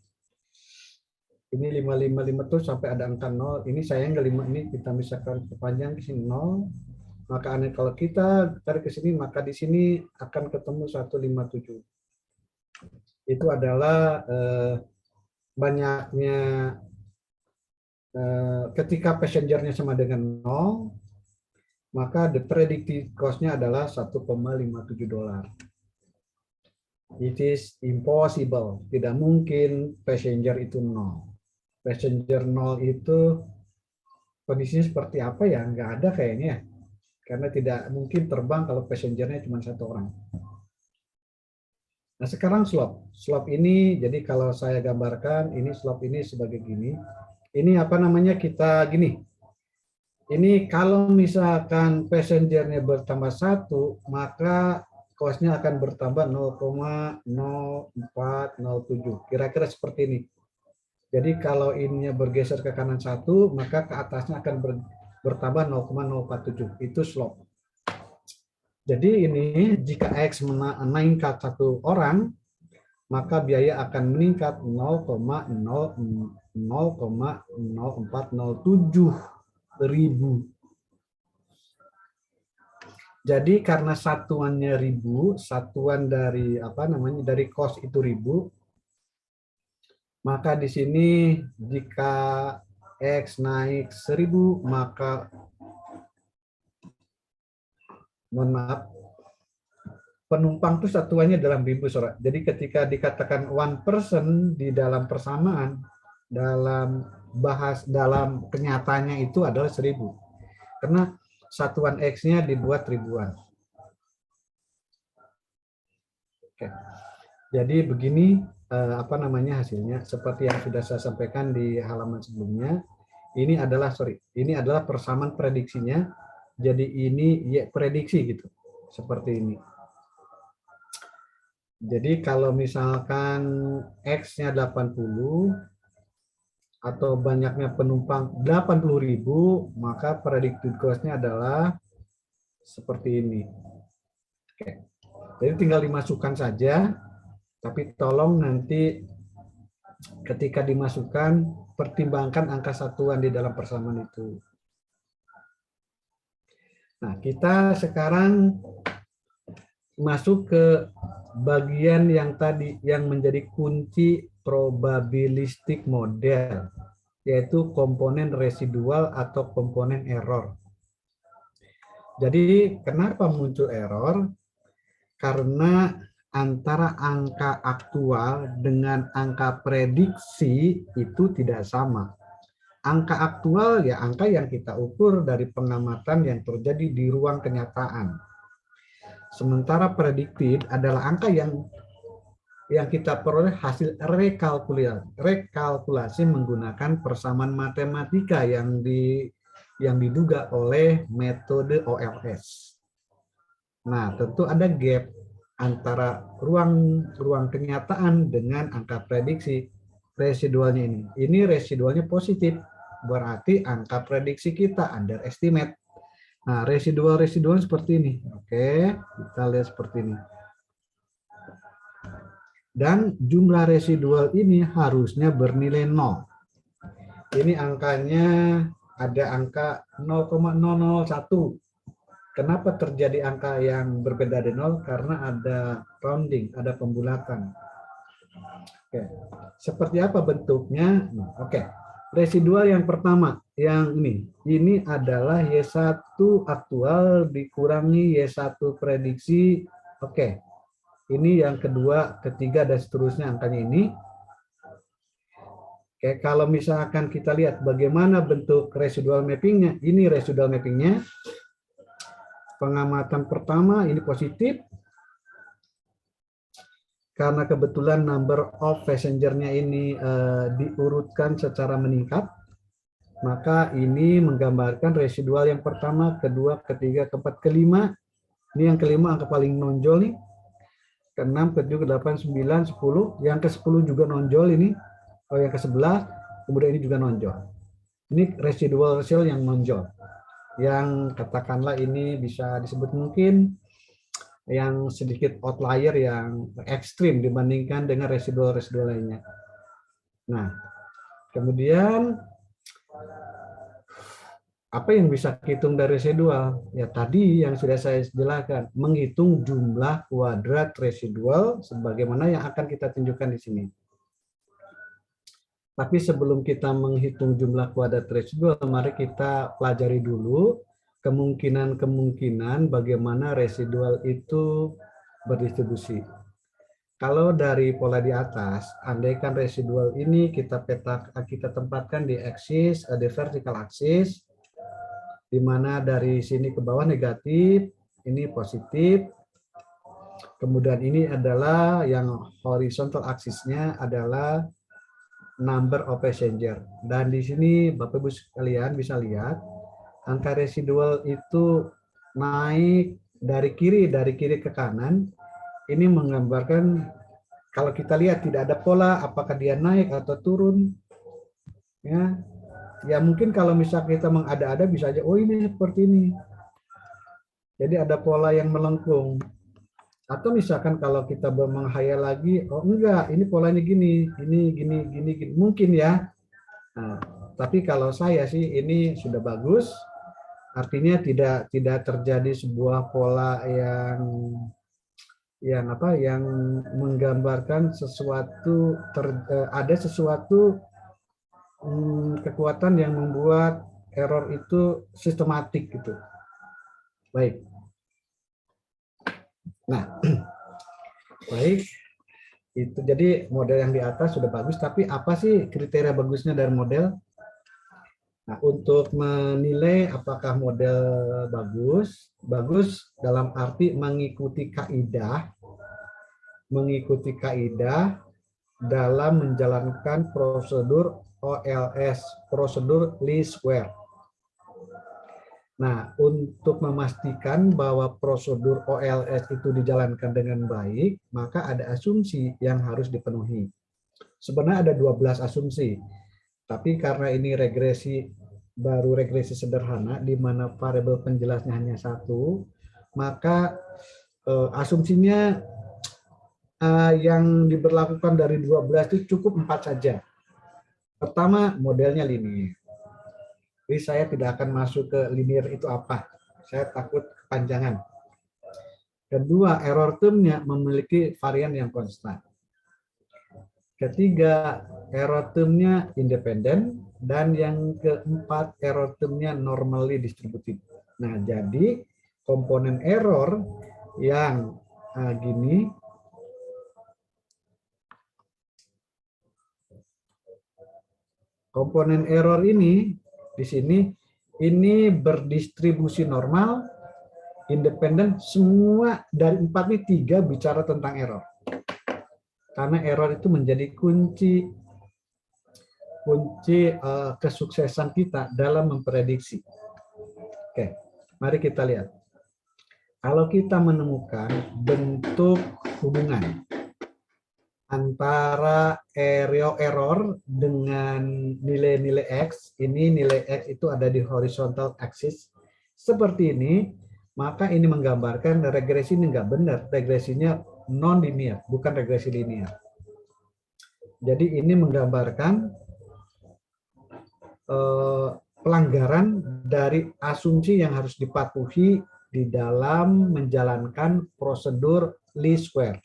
ini 555 tuh sampai ada angka 0. Ini sayang nggak 5 ini kita misalkan perpanjang ke sini 0. Maka kalau kita tarik ke sini, maka di sini akan ketemu 157. Itu adalah banyaknya ketika passengernya sama dengan 0, maka the predicted cost-nya adalah 1,57 dolar. It is impossible, tidak mungkin passenger itu 0. Passenger 0 itu kondisinya seperti apa ya? Nggak ada kayaknya. Karena tidak mungkin terbang kalau passengernya cuma 1 orang. Nah sekarang slope. Slope ini, jadi kalau saya gambarkan, ini slope ini sebagai gini. Ini apa namanya kita gini. Ini kalau misalkan passengernya bertambah 1, maka cost-nya akan bertambah 0,0407. Kira-kira seperti ini. Jadi kalau ininya bergeser ke kanan 1, maka ke atasnya akan bertambah 0,047. Itu slope. Jadi ini jika X meningkat 1 orang, maka biaya akan meningkat 0,0407 ribu. Jadi karena satuannya ribu, satuan dari apa namanya dari cost itu ribu, maka di sini jika X naik 1000, maka mohon maaf, penumpang itu satuannya dalam ribu, Saudara. Jadi ketika dikatakan one person di dalam persamaan, dalam kenyataannya itu adalah 1000. Karena satuan X-nya dibuat ribuan. Oke. Jadi begini apa namanya hasilnya, seperti yang sudah saya sampaikan di halaman sebelumnya. Ini adalah persamaan prediksinya. Jadi ini ya prediksi gitu. Seperti ini. Jadi kalau misalkan X-nya 80 atau banyaknya penumpang 80.000, maka predicted cost-nya adalah seperti ini. Oke. Jadi tinggal dimasukkan saja, tapi tolong nanti ketika dimasukkan pertimbangkan angka satuan di dalam persamaan itu. Nah, kita sekarang masuk ke bagian yang tadi yang menjadi kunci probabilistik model, yaitu komponen residual atau komponen error. Jadi kenapa muncul error? Karena antara angka aktual dengan angka prediksi itu tidak sama. Angka aktual ya angka yang kita ukur dari pengamatan yang terjadi di ruang kenyataan. Sementara predicted adalah angka yang kita peroleh hasil rekalkulasi menggunakan persamaan matematika yang diduga oleh metode OLS. Nah, tentu ada gap antara ruang kenyataan dengan angka prediksi residualnya ini. Ini residualnya positif, berarti angka prediksi kita underestimate. Nah, residual seperti ini. Oke, kita lihat seperti ini. Dan jumlah residual ini harusnya bernilai 0. Ini angkanya ada angka 0,001. Kenapa terjadi angka yang berbeda dari 0? Karena ada rounding, ada pembulatan. Oke. Seperti apa bentuknya? Oke. Residual yang pertama, yang ini adalah Y1 aktual dikurangi Y1 prediksi. Oke. Ini yang kedua, ketiga, dan seterusnya angkanya ini. Oke, kalau misalkan kita lihat bagaimana bentuk residual mappingnya, ini residual mappingnya. Pengamatan pertama ini positif. Karena kebetulan number of passenger-nya ini diurutkan secara meningkat, maka ini menggambarkan residual yang pertama, kedua, ketiga, keempat, kelima. Ini yang kelima angka paling nonjol nih. Ke-6, ke-7, ke-8, 9, 10. Yang ke-10 juga nonjol ini. Oh, yang ke-11, kemudian ini juga nonjol. Ini residual ratio yang nonjol. Yang katakanlah ini bisa disebut mungkin yang sedikit outlier yang ekstrim dibandingkan dengan residual-residual lainnya. Nah, kemudian apa yang bisa dihitung dari residual? Ya tadi yang sudah saya jelaskan, menghitung jumlah kuadrat residual sebagaimana yang akan kita tunjukkan di sini. Tapi sebelum kita menghitung jumlah kuadrat residual, mari kita pelajari dulu kemungkinan-kemungkinan bagaimana residual itu berdistribusi. Kalau dari pola di atas, andaikan residual ini kita tempatkan di aksis, di vertical axis, di mana dari sini ke bawah negatif, ini positif. Kemudian ini adalah yang horizontal axisnya adalah number of passenger. Dan di sini Bapak Ibu sekalian bisa lihat angka residual itu naik dari kiri ke kanan. Ini menggambarkan kalau kita lihat tidak ada pola apakah dia naik atau turun. Ya mungkin kalau misalnya kita mengada-ada bisa aja oh ini seperti ini. Jadi ada pola yang melengkung. Atau misalkan kalau kita menghayal lagi, oh enggak, ini polanya gini, ini gini, mungkin ya. Nah, tapi kalau saya sih ini sudah bagus, artinya tidak terjadi sebuah pola yang menggambarkan sesuatu ada sesuatu kekuatan yang membuat error itu sistematik gitu. Baik. Nah, baik. Itu jadi model yang di atas sudah bagus, tapi apa sih kriteria bagusnya dari model? Nah, untuk menilai apakah model bagus, bagus dalam arti mengikuti kaidah dalam menjalankan prosedur OLS, prosedur least square. Nah, untuk memastikan bahwa prosedur OLS itu dijalankan dengan baik, maka ada asumsi yang harus dipenuhi. Sebenarnya ada 12 asumsi, tapi karena ini baru regresi sederhana, di mana variabel penjelasnya hanya satu, maka asumsinya yang diberlakukan dari 12 itu cukup 4 saja. Pertama, modelnya linear. Jadi saya tidak akan masuk ke linear itu apa. Saya takut kepanjangan. Kedua, error term-nya memiliki varian yang konstan. Ketiga, error term-nya independen. Dan yang keempat, error term-nya normally distributed. Nah, jadi komponen error yang gini, komponen error ini di sini ini berdistribusi normal, independen, semua dari 4 ini 3 bicara tentang error. Karena error itu menjadi kunci kesuksesan kita dalam memprediksi. Oke, mari kita lihat. Kalau kita menemukan bentuk hubungan antara error dengan nilai-nilai X, ini nilai X itu ada di horizontal axis, seperti ini, maka ini menggambarkan regresi ini nggak benar, regresinya non-linear, bukan regresi linear. Jadi ini menggambarkan pelanggaran dari asumsi yang harus dipatuhi di dalam menjalankan prosedur least square.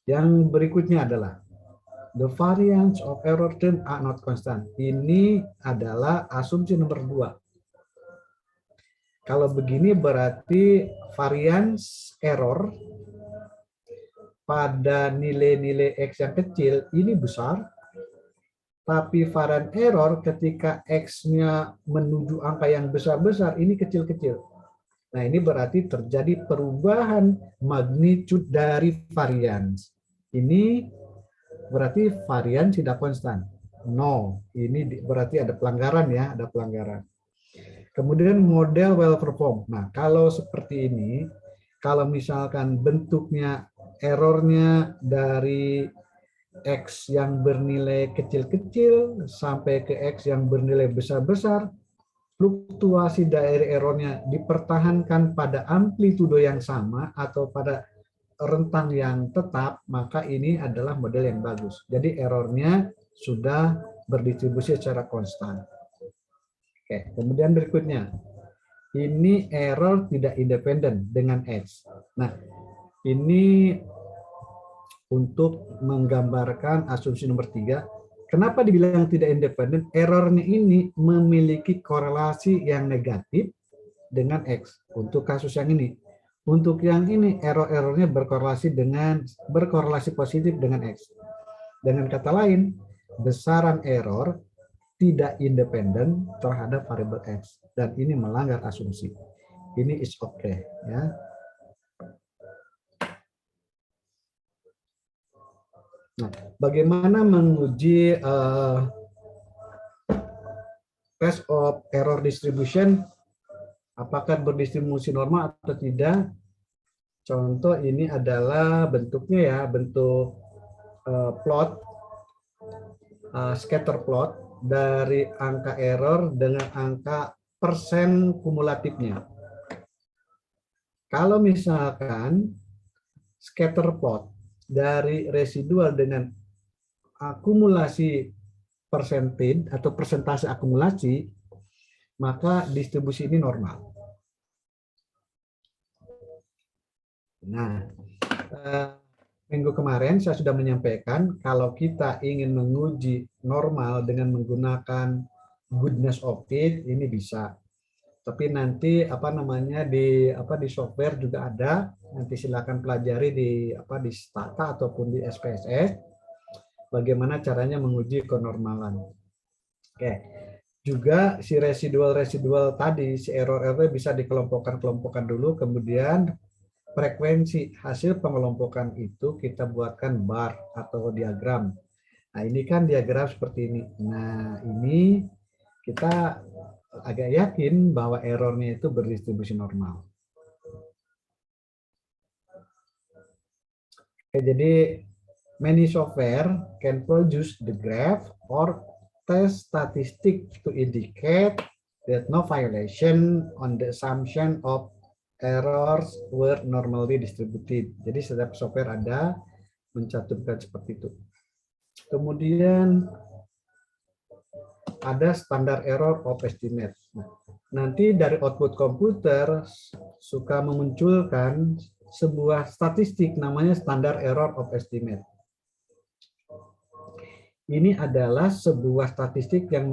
Yang berikutnya adalah the variance of error term are not constant. Ini adalah asumsi nomor 2. Kalau begini berarti variance error pada nilai-nilai X yang kecil ini besar, tapi varian error ketika X-nya menuju angka yang besar-besar ini kecil-kecil. Nah, ini berarti terjadi perubahan magnitude dari varians. Ini berarti varian tidak konstan. No, ini berarti ada pelanggaran ya, ada pelanggaran. Kemudian model well performed. Nah, kalau seperti ini, kalau misalkan bentuknya errornya dari X yang bernilai kecil-kecil sampai ke X yang bernilai besar-besar, fluktuasi dari errornya dipertahankan pada amplitudo yang sama atau pada rentang yang tetap, maka ini adalah model yang bagus. Jadi errornya sudah berdistribusi secara konstan. Oke, kemudian berikutnya, ini error tidak independen dengan X. Nah, ini untuk menggambarkan asumsi nomor 3. Kenapa dibilang tidak independen? Errornya ini memiliki korelasi yang negatif dengan X. Untuk kasus yang ini. Untuk yang ini, error-errornya berkorelasi positif dengan X. Dengan kata lain, besaran error tidak independen terhadap variabel X. Dan ini melanggar asumsi. Ini is okay. Ya. Nah, bagaimana menguji test of error distribution? Apakah berdistribusi normal atau tidak? Contoh ini adalah bentuknya ya, bentuk plot, scatter plot dari angka error dengan angka persen kumulatifnya. Kalau misalkan scatter plot dari residual dengan akumulasi persentage atau persentase akumulasi, maka distribusi ini normal. Nah, minggu kemarin saya sudah menyampaikan kalau kita ingin menguji normal dengan menggunakan goodness of fit, ini bisa. Tapi nanti di software juga ada. Nanti silakan pelajari di Stata ataupun di SPSS bagaimana caranya menguji kenormalan. Oke. Juga si residual tadi, si error bisa dikelompokkan dulu, kemudian frekuensi hasil pengelompokan itu kita buatkan bar atau diagram. Nah, ini kan diagram seperti ini. Nah, ini kita agak yakin bahwa errornya itu berdistribusi normal. Oke, jadi many software can produce the graph or test statistic to indicate that no violation on the assumption of errors were normally distributed. Jadi setiap software ada mencantumkan seperti itu. Kemudian ada standar error of estimate. Nanti dari output komputer suka memunculkan sebuah statistik namanya standar error of estimate. Ini adalah sebuah statistik yang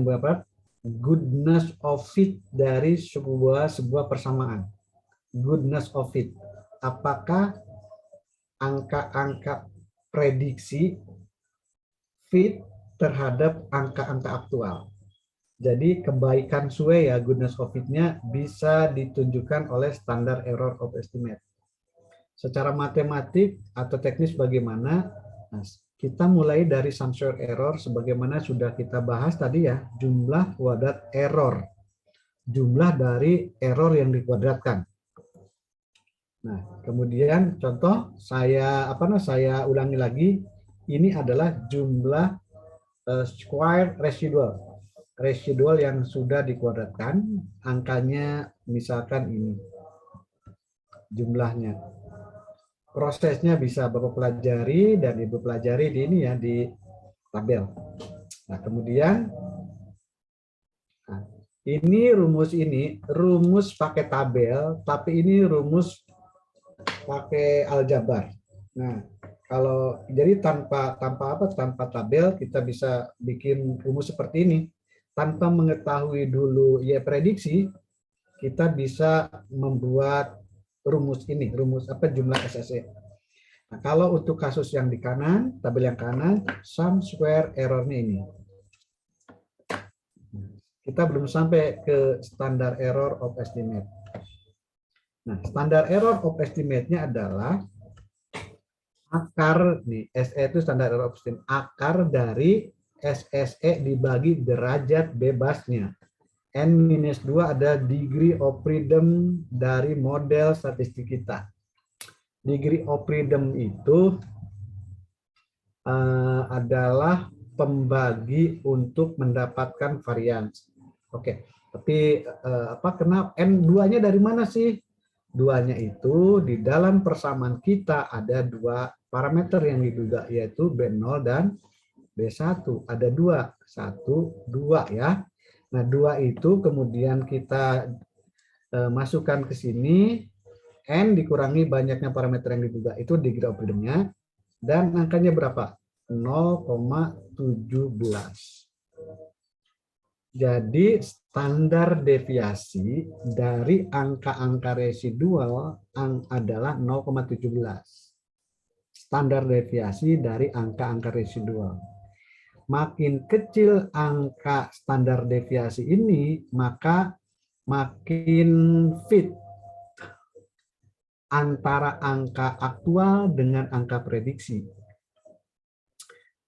berapa goodness of fit dari sebuah persamaan. Goodness of fit. Apakah angka-angka prediksi fit terhadap angka-angka aktual. Jadi kebaikan SUE ya, goodness of fit-nya bisa ditunjukkan oleh standar error of estimate. Secara matematik atau teknis bagaimana? Nah, kita mulai dari sum square error sebagaimana sudah kita bahas tadi ya, jumlah kuadrat error. Jumlah dari error yang dikuadratkan. Nah, kemudian contoh saya ulangi lagi, ini adalah jumlah square residual. residual yang sudah dikuadratkan, angkanya misalkan ini jumlahnya. Prosesnya bisa Bapak pelajari dan Ibu pelajari di ini ya, di tabel. Nah, kemudian nah, ini rumus pakai tabel, tapi ini rumus pakai aljabar. Nah, kalau jadi tanpa tabel kita bisa bikin rumus seperti ini. Tanpa mengetahui dulu ya prediksi, kita bisa membuat rumus ini, rumus apa jumlah SSE. Nah, kalau untuk kasus yang di kanan, tabel yang kanan, sum square errornya ini. Kita belum sampai ke standar error of estimate. Nah, standar error of estimate-nya adalah akar nih, SE itu standar error of estimate, akar dari SSE dibagi derajat bebasnya. N-2 ada degree of freedom dari model statistik kita. Degree of freedom itu adalah pembagi untuk mendapatkan varians. Oke, tapi kenapa N2-nya dari mana sih? Duanya itu di dalam persamaan kita ada dua parameter yang diduga, yaitu B0 dan B1. Ada dua, 1, 2 ya. Nah, 2 itu kemudian kita masukkan ke sini, N dikurangi banyaknya parameter yang diduga, itu degree of freedom-nya, dan angkanya berapa? 0,17. Jadi standar deviasi dari angka-angka residual adalah 0,17. Standar deviasi dari angka-angka residual. Makin kecil angka standar deviasi ini, maka makin fit antara angka aktual dengan angka prediksi.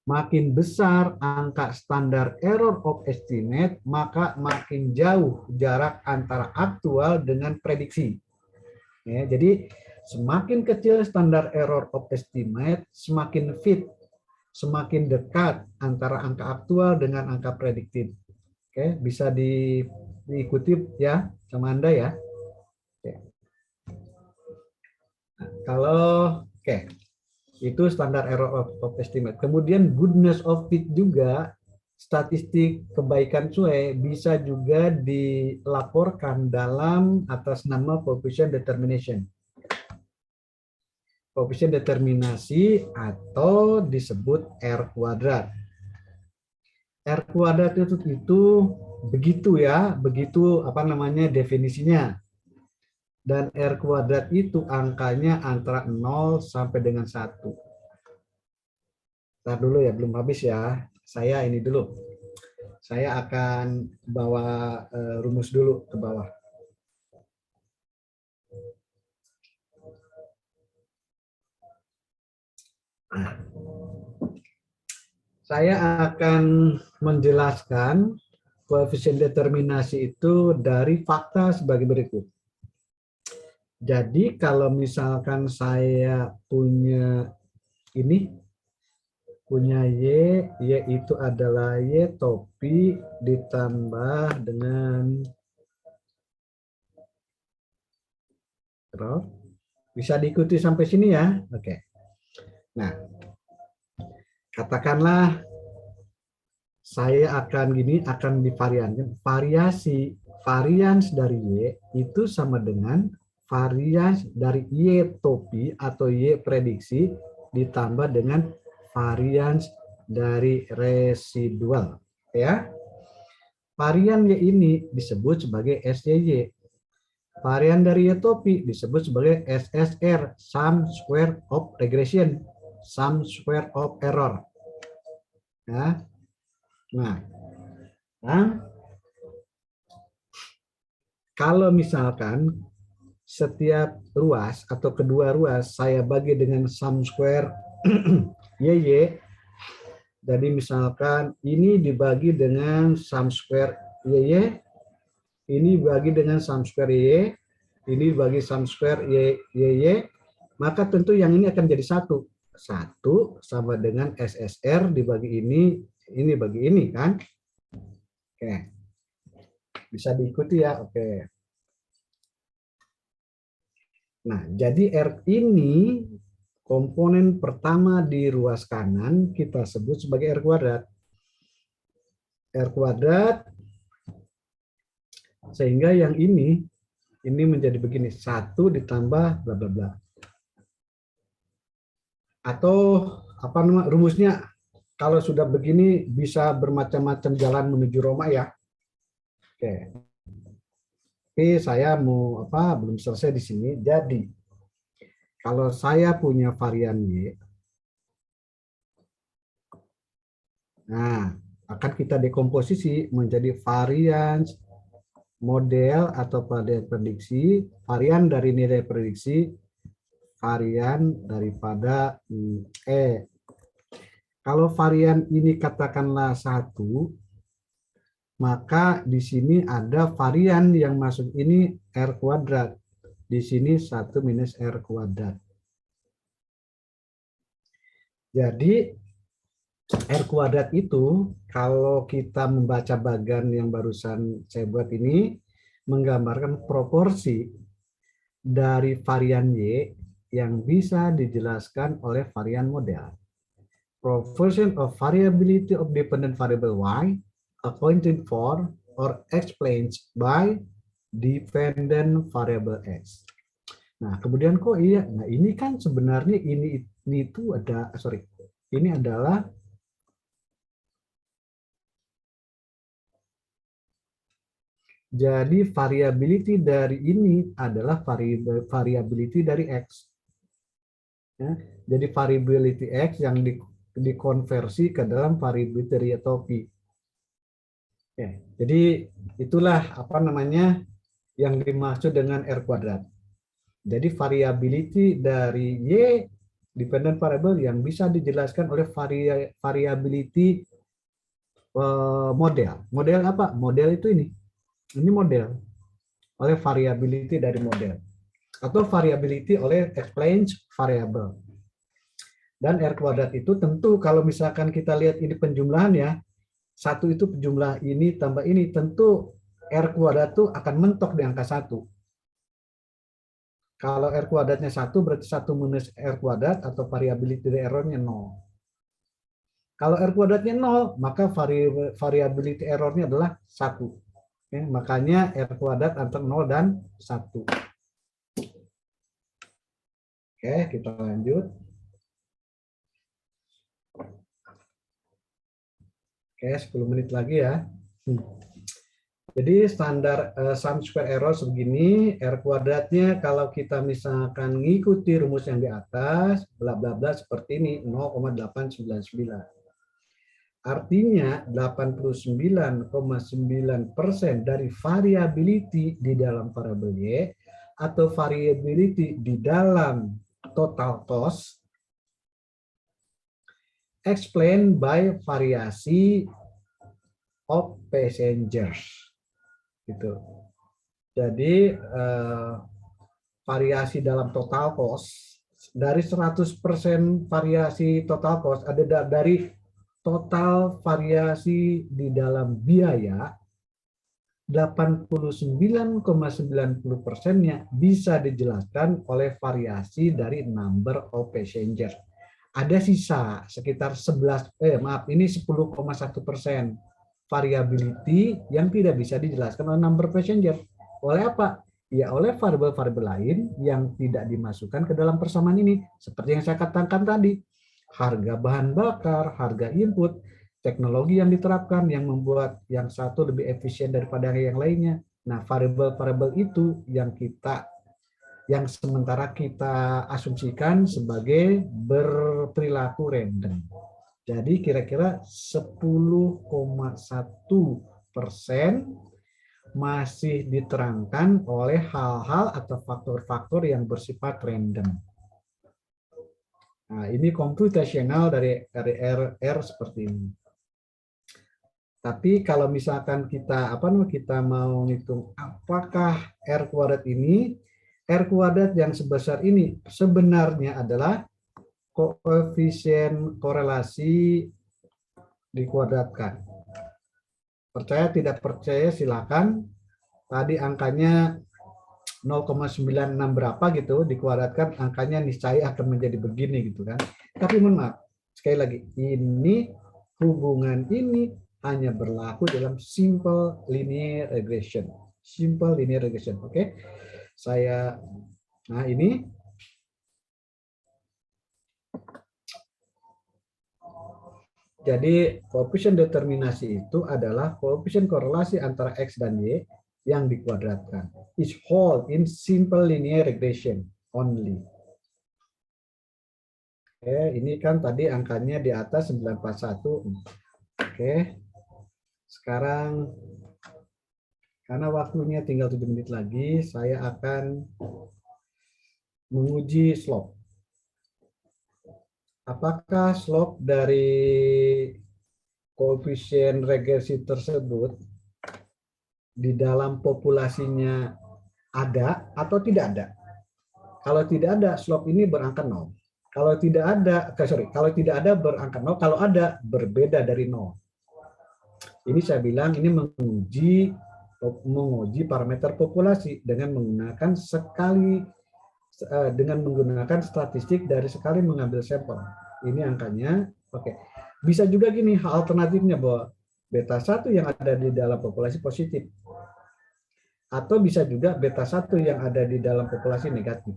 Makin besar angka standar error of estimate, maka makin jauh jarak antara aktual dengan prediksi. Ya, jadi semakin kecil standar error of estimate, semakin fit, semakin dekat antara angka aktual dengan angka prediktif. Oke, bisa diikuti ya sama Anda ya. Oke. Nah, kalau itu standar error of estimate. Kemudian goodness of fit juga, statistik kebaikan cuai bisa juga dilaporkan dalam atas nama coefficient determination. Coefficient determinasi atau disebut R kuadrat. R kuadrat itu begitu ya, begitu definisinya. Dan R kuadrat itu angkanya antara 0 sampai dengan 1. Ntar dulu ya, belum habis ya. Saya ini dulu. Saya akan bawa rumus dulu ke bawah. Saya akan menjelaskan koefisien determinasi itu dari fakta sebagai berikut. Jadi kalau misalkan saya punya ini, punya Y itu adalah Y topi ditambah dengan rho. Bisa diikuti sampai sini ya. Oke. Nah, katakanlah saya akan divariankan. Varians dari Y itu sama dengan varians dari Y topi atau Y prediksi ditambah dengan varians dari residual. Ya. Varian Y ini disebut sebagai SYY. Varian dari Y topi disebut sebagai SSR, sum square of regression, sum square of error. Ya. Nah, kalau misalkan setiap ruas atau kedua ruas saya bagi dengan sum square YY, jadi misalkan ini dibagi dengan sum square YY, ini dibagi dengan sum square YY, ini dibagi sum square YY, maka tentu yang ini akan jadi 1. 1 sama dengan SSR dibagi ini bagi ini kan. Oke. Bisa diikuti ya. Oke. Nah, jadi R ini komponen pertama di ruas kanan kita sebut sebagai R kuadrat. R kuadrat, sehingga yang ini menjadi begini, 1 ditambah bla bla bla. Atau apa nama rumusnya, kalau sudah begini bisa bermacam-macam jalan menuju Roma ya. Oke. Tapi saya mau belum selesai di sini. Jadi kalau saya punya varian Y, nah akan kita dekomposisi menjadi varian model atau varian prediksi, varian dari nilai prediksi, varian daripada E. Kalau varian ini katakanlah 1, maka di sini ada varian yang masuk ini R kuadrat. Di sini 1 minus R kuadrat. Jadi R kuadrat itu kalau kita membaca bagan yang barusan saya buat ini menggambarkan proporsi dari varian Y yang bisa dijelaskan oleh varian model. Proportion of variability of dependent variable Y accounted for or explained by dependent variable X. Nah, kemudian kok iya? Nah, ini kan sebenarnya ini itu ada, ini adalah jadi variability dari ini adalah variability dari X. Ya, jadi variability X yang dikonversi ke dalam variability dari topi. Ya, jadi itulah apa namanya yang dimaksud dengan R kuadrat. Jadi variability dari Y dependent variable yang bisa dijelaskan oleh variability model. Model apa? Model itu ini. Ini model oleh variability dari model atau variability oleh explained variable. Dan R kuadrat itu tentu kalau misalkan kita lihat ini penjumlahan ya, 1 itu jumlah ini tambah ini, tentu R kuadrat itu akan mentok di angka 1. Kalau R kuadratnya 1 berarti 1 minus R kuadrat atau variability errornya 0. Kalau R kuadratnya 0, maka variability errornya adalah 1. Ya, makanya R kuadrat antara 0 dan 1. Oke, kita lanjut. Oke, 10 menit lagi ya. Jadi standar sum square error segini, R kuadratnya kalau kita misalkan ngikuti rumus yang di atas, bla bla bla seperti ini, 0,899. Artinya 89,9% dari variability di dalam variabel Y atau variability di dalam total cost explained by variasi of passengers. Gitu. Jadi variasi dalam total cost dari 100% variasi total cost ada dari total variasi di dalam biaya 89,90%-nya bisa dijelaskan oleh variasi dari number of passenger. Ada sisa sekitar 10,1% variability yang tidak bisa dijelaskan oleh number passenger. Oleh apa? Ya oleh variabel-variabel lain yang tidak dimasukkan ke dalam persamaan ini. Seperti yang saya katakan tadi, harga bahan bakar, harga input, teknologi yang diterapkan yang membuat yang satu lebih efisien daripada yang lainnya. Nah, variabel-variabel itu yang sementara kita asumsikan sebagai berperilaku random. Jadi kira-kira 10,1% masih diterangkan oleh hal-hal atau faktor-faktor yang bersifat random. Nah, ini komputasional dari R seperti ini. Tapi kalau misalkan kita mau ngitung apakah R kuadrat ini, R kuadrat yang sebesar ini sebenarnya adalah koefisien korelasi dikuadratkan. Percaya tidak percaya silakan. Tadi angkanya 0,96 berapa gitu dikuadratkan, angkanya niscaya akan menjadi begini gitu kan. Tapi mohon maaf, sekali lagi, ini hubungan ini hanya berlaku dalam simple linear regression. Simple linear regression, oke? Nah ini jadi koefisien determinasi itu adalah koefisien korelasi antara X dan Y yang dikuadratkan. Is whole in simple linear regression only. Oke, ini kan tadi angkanya di atas 941. Oke. Sekarang karena waktunya tinggal 7 menit lagi, saya akan menguji slope. Apakah slope dari koefisien regresi tersebut di dalam populasinya ada atau tidak ada? Kalau tidak ada, slope ini berangka 0. Kalau tidak ada, kalau tidak ada berangka 0, kalau ada berbeda dari 0. Ini saya bilang ini menguji parameter populasi dengan menggunakan statistik dari sekali mengambil sampel. Ini angkanya. Oke. Bisa juga gini alternatifnya bahwa beta 1 yang ada di dalam populasi positif. Atau bisa juga beta 1 yang ada di dalam populasi negatif.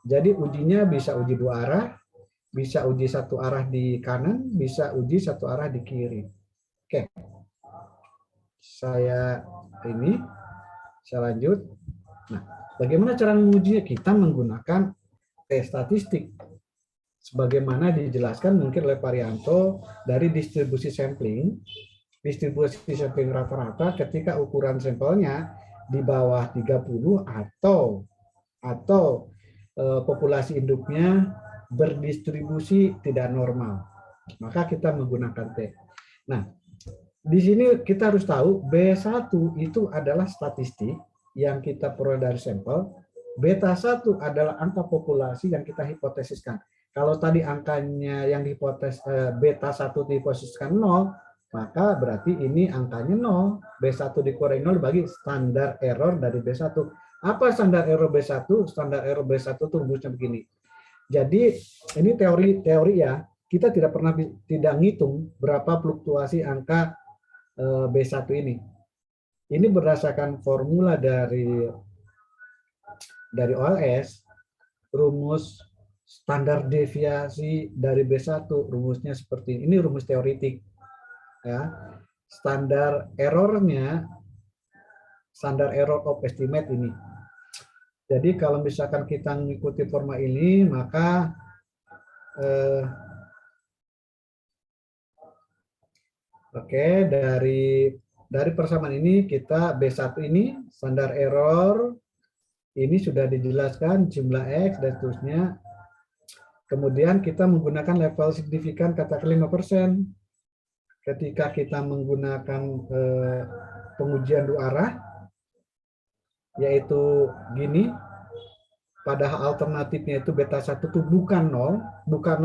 Jadi ujinya bisa uji dua arah, bisa uji satu arah di kanan, bisa uji satu arah di kiri. Oke. Saya lanjut. Nah, bagaimana cara mengujinya? Kita menggunakan tes statistik. Sebagaimana dijelaskan mungkin oleh Parianto dari distribusi sampling. Distribusi sampling rata-rata ketika ukuran sampelnya di bawah 30 atau populasi induknya berdistribusi tidak normal, maka kita menggunakan T. Nah, di sini kita harus tahu B1 itu adalah statistik yang kita peroleh dari sampel. Beta 1 adalah angka populasi yang kita hipotesiskan. Kalau tadi angkanya yang beta 1 diposisikan 0, maka berarti ini angkanya 0. B1 dikurangi 0 bagi standar error dari B1. Apa standar error B1? Standar error B1 itu rumusnya begini. Jadi ini teori ya. Kita tidak ngitung berapa fluktuasi angka B1 ini. Ini berdasarkan formula dari OLS, rumus standar deviasi dari B1, rumusnya seperti ini, rumus teoritik. Ya. Standar errornya, standar error of estimate ini. Jadi kalau misalkan kita mengikuti forma ini, maka dari persamaan ini kita B1 ini standar error ini sudah dijelaskan jumlah X dan seterusnya. Kemudian kita menggunakan level signifikan katakan 5%. Ketika kita menggunakan pengujian dua arah, yaitu gini, padahal alternatifnya itu beta 1 itu bukan 0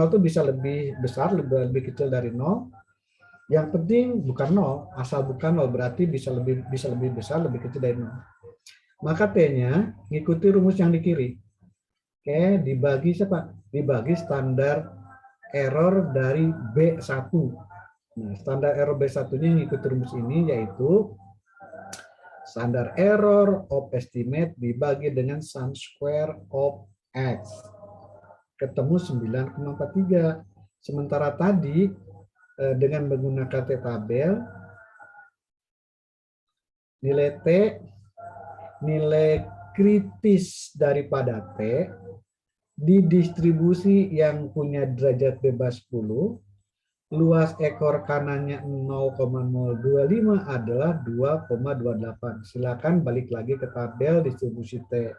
itu bisa lebih besar, lebih kecil dari 0. Yang penting bukan 0, asal bukan 0 berarti bisa lebih besar, lebih kecil dari 0. Maka T-nya ngikuti rumus yang di kiri. Oke, dibagi siapa? Dibagi standar error dari B1. Nah, standar error B1-nya ngikuti rumus ini, yaitu standar error of estimate dibagi dengan sum square of X. Ketemu 9,43. Sementara tadi dengan menggunakan T tabel, nilai kritis daripada T di distribusi yang punya derajat bebas 10, luas ekor kanannya 0,025 adalah 2,28. Silakan balik lagi ke tabel distribusi T.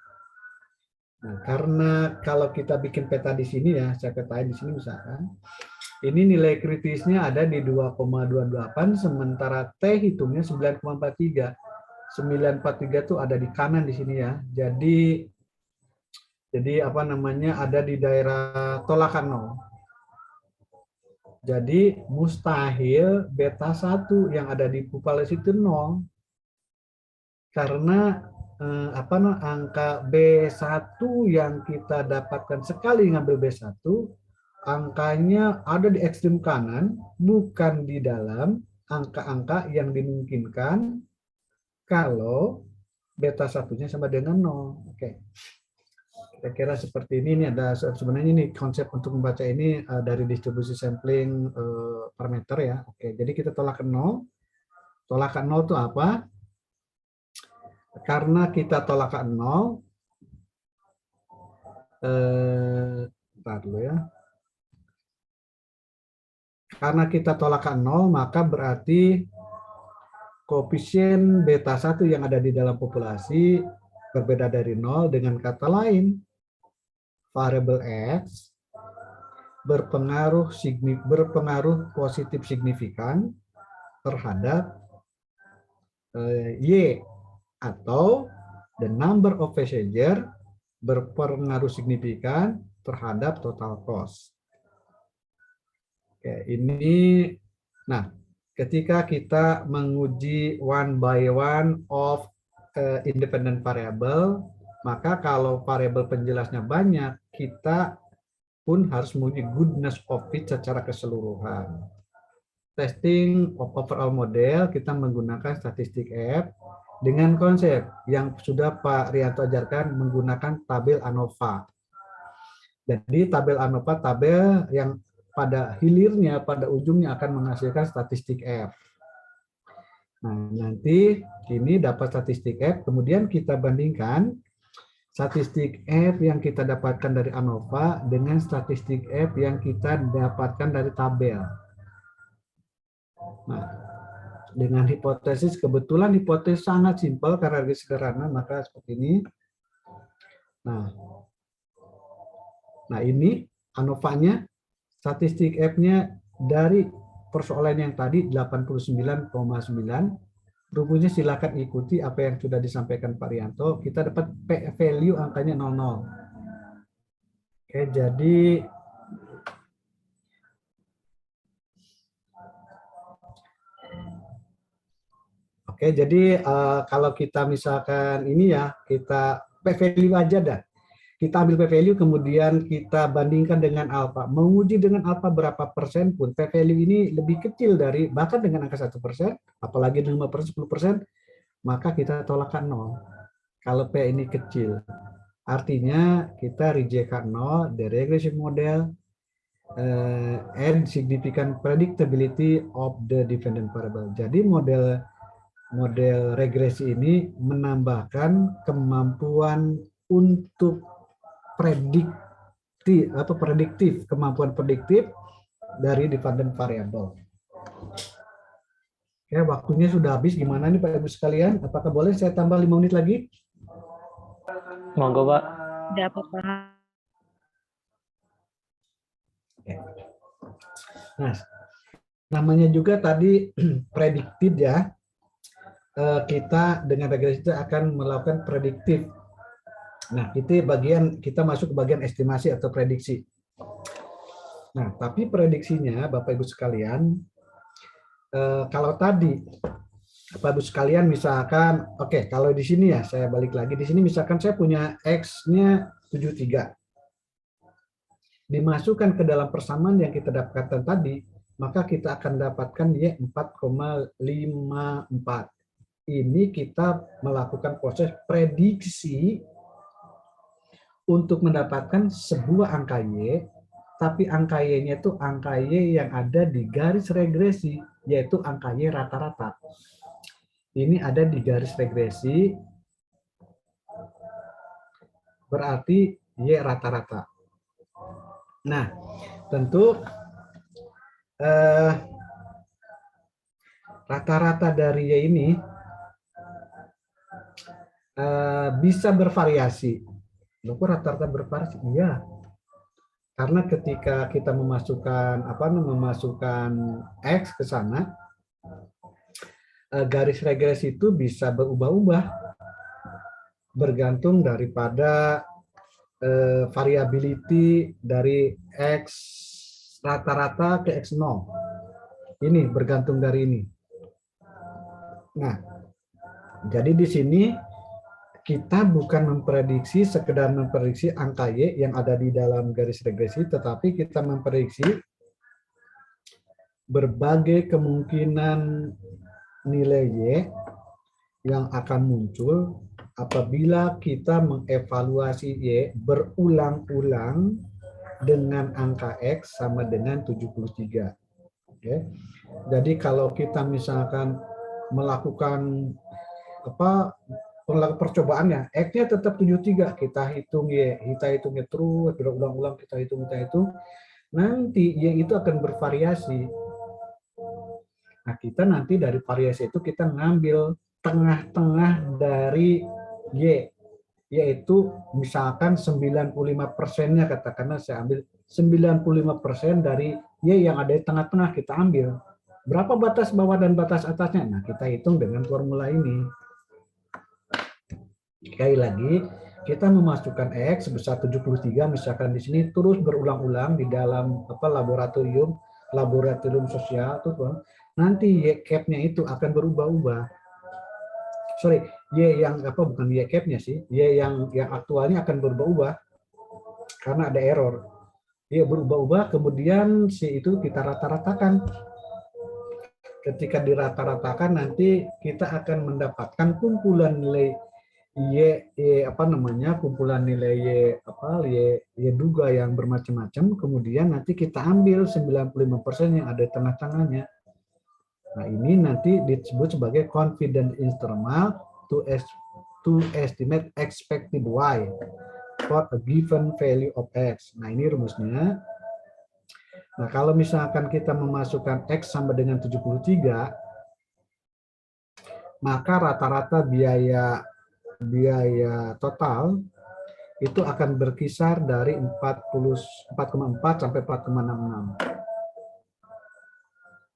Nah, karena kalau kita bikin peta di sini ya, saya petain di sini misalkan, ini nilai kritisnya ada di 2,28, sementara T hitungnya 9,43. 943 itu ada di kanan di sini ya. Jadi apa namanya, ada di daerah tolakan 0. Jadi mustahil beta 1 yang ada di populasi itu 0. Karena angka B1 yang kita dapatkan sekali ngambil B1, angkanya ada di ekstrem kanan, bukan di dalam angka-angka yang dimungkinkan kalau beta 1-nya sama dengan 0. Oke. Kira-kira seperti ini ada sebenarnya ini konsep untuk membaca ini dari distribusi sampling parameter ya. Oke, jadi kita tolak ke 0. Tolak ke 0 itu apa? Karena kita tolak ke 0, bentar dulu ya. Karena kita tolak ke 0, maka berarti koefisien beta 1 yang ada di dalam populasi berbeda dari 0. Dengan kata lain, variabel X berpengaruh positif signifikan terhadap Y, atau the number of passenger berpengaruh signifikan terhadap total cost. Oke, ini, nah, ketika kita menguji one by one of independent variable, maka kalau variabel penjelasnya banyak, kita pun harus menguji goodness of fit secara keseluruhan. Testing of overall model, kita menggunakan statistik F dengan konsep yang sudah Pak Rianto ajarkan menggunakan tabel ANOVA. Jadi tabel ANOVA tabel yang pada hilirnya, pada ujungnya akan menghasilkan statistik F. Nah, nanti ini dapat statistik F, kemudian kita bandingkan statistik F yang kita dapatkan dari ANOVA dengan statistik F yang kita dapatkan dari tabel. Nah, dengan hipotesis, kebetulan hipotesis sangat simpel karena sederhana, maka seperti ini. Nah ini ANOVA-nya, statistik F-nya dari persoalan yang tadi 89,9. Rumusnya silakan ikuti apa yang sudah disampaikan Pak Rianto. Kita dapat P value angkanya 00. Oke, jadi kalau kita misalkan ini ya, kita P value aja dah. Kita ambil P value, kemudian kita bandingkan dengan alpha. Menguji dengan alpha berapa persen pun, P value ini lebih kecil dari, bahkan dengan angka 1%, apalagi dengan 5%, 10%, maka kita tolak ke 0. Kalau P ini kecil. Artinya kita reject ke 0, the regression model, and significant predictability of the dependent variable. Jadi model regresi ini menambahkan kemampuan untuk prediktif, kemampuan prediktif dari dependent variable. Oke, waktunya sudah habis. Gimana nih Pak Ibu sekalian? Apakah boleh saya tambah 5 menit lagi? Monggo Pak. Dapat Pak. Oke. Nah, namanya juga tadi prediktif ya. Kita dengan regresi itu akan melakukan prediktif. Nah, itu bagian, kita masuk ke bagian estimasi atau prediksi. Nah, tapi prediksinya Bapak Ibu sekalian, kalau tadi Bapak Ibu sekalian misalkan, oke, kalau di sini ya saya balik lagi, di sini misalkan saya punya X-nya 73. Dimasukkan ke dalam persamaan yang kita dapatkan tadi, maka kita akan dapatkan Y 4,54. Ini kita melakukan proses prediksi untuk mendapatkan sebuah angka Y, tapi angka Y-nya itu angka Y yang ada di garis regresi, yaitu angka Y rata-rata. Ini ada di garis regresi, berarti Y rata-rata. Nah, tentu rata-rata dari Y ini bisa bervariasi. Loh, rata-rata bervariasi? Iya. Karena ketika kita memasukkan X ke sana, garis regresi itu bisa berubah-ubah bergantung daripada variability dari X rata-rata ke X0. Ini bergantung dari ini. Nah, jadi di sini kita bukan memprediksi, sekedar memprediksi angka Y yang ada di dalam garis regresi, tetapi kita memprediksi berbagai kemungkinan nilai Y yang akan muncul apabila kita mengevaluasi Y berulang-ulang dengan angka X sama dengan 73. Oke. Jadi kalau kita misalkan melakukan percobaannya, X-nya tetap 73, kita hitung Y, kita hitungnya terus, berulang-ulang kita hitung, nanti Y itu akan bervariasi. Nah, kita nanti dari variasi itu kita ngambil tengah-tengah dari Y, yaitu misalkan 95%-nya, katakanlah saya ambil 95% dari Y yang ada di tengah-tengah, kita ambil. Berapa batas bawah dan batas atasnya? Nah, kita hitung dengan formula ini. Sekali lagi, kita memasukkan X sebesar 73, misalkan di sini terus berulang-ulang di dalam laboratorium sosial, nanti Y cap-nya itu akan berubah-ubah. Sorry, Y yang bukan Y cap-nya sih, Y yang aktualnya akan berubah-ubah karena ada error. Y berubah-ubah, kemudian si itu kita rata-ratakan. Ketika dirata-ratakan nanti kita akan mendapatkan kumpulan nilai kumpulan nilai Y duga yang bermacam-macam, kemudian nanti kita ambil 95% yang ada di tengah-tengahnya. Nah, ini nanti disebut sebagai confidence interval to estimate expected Y for a given value of X. Nah, ini rumusnya. Nah, kalau misalkan kita memasukkan X sama dengan 73, maka rata-rata biaya total itu akan berkisar dari 4,4 sampai 4,66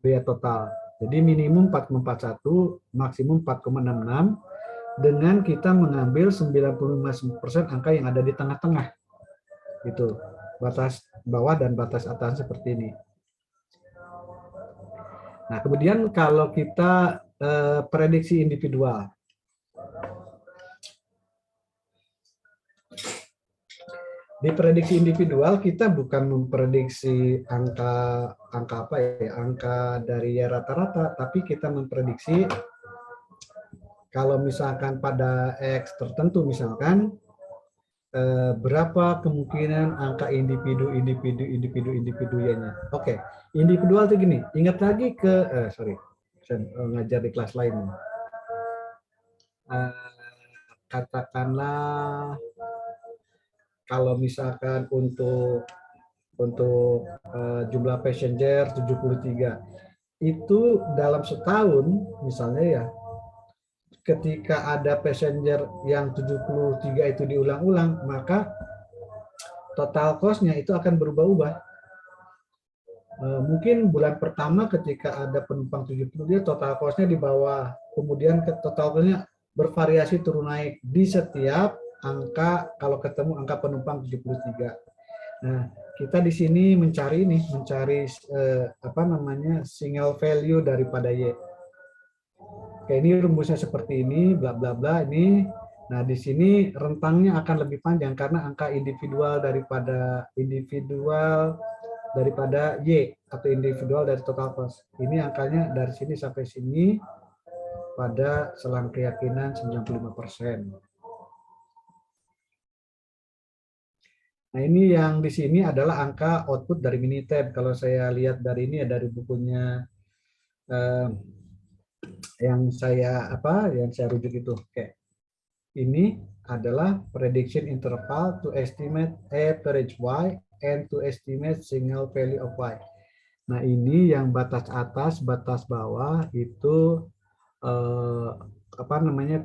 biaya total. Jadi minimum 4,41, maksimum 4,66, dengan kita mengambil 95% angka yang ada di tengah-tengah. Gitu. Batas bawah dan batas atas seperti ini. Nah, kemudian kalau kita prediksi individual. Di prediksi individual kita bukan memprediksi angka dari rata-rata, tapi kita memprediksi kalau misalkan pada X tertentu misalkan berapa kemungkinan angka individu Y-nya. Oke, individual itu gini, ingat lagi ke saya ngajar di kelas lain. Katakanlah kalau misalkan untuk jumlah passenger 73, itu dalam setahun misalnya ya, ketika ada passenger yang 73 itu diulang-ulang, maka total cost-nya itu akan berubah-ubah. Mungkin bulan pertama ketika ada penumpang 73, total cost-nya di bawah, kemudian total cost-nya bervariasi turun naik di setiap angka, kalau ketemu angka penumpang 73. Nah, kita di sini mencari single value daripada Y. Oke, ini rumusnya seperti ini, bla bla bla ini. Nah, di sini rentangnya akan lebih panjang karena angka individual daripada Y atau individual dari total cost. Ini angkanya dari sini sampai sini pada selang keyakinan 95%. Nah, ini yang di sini adalah angka output dari Minitab. Kalau saya lihat dari ini, dari bukunya yang saya rujuk itu. Oke. Ini adalah prediction interval to estimate average Y and to estimate single value of Y. Nah, ini yang batas atas, batas bawah itu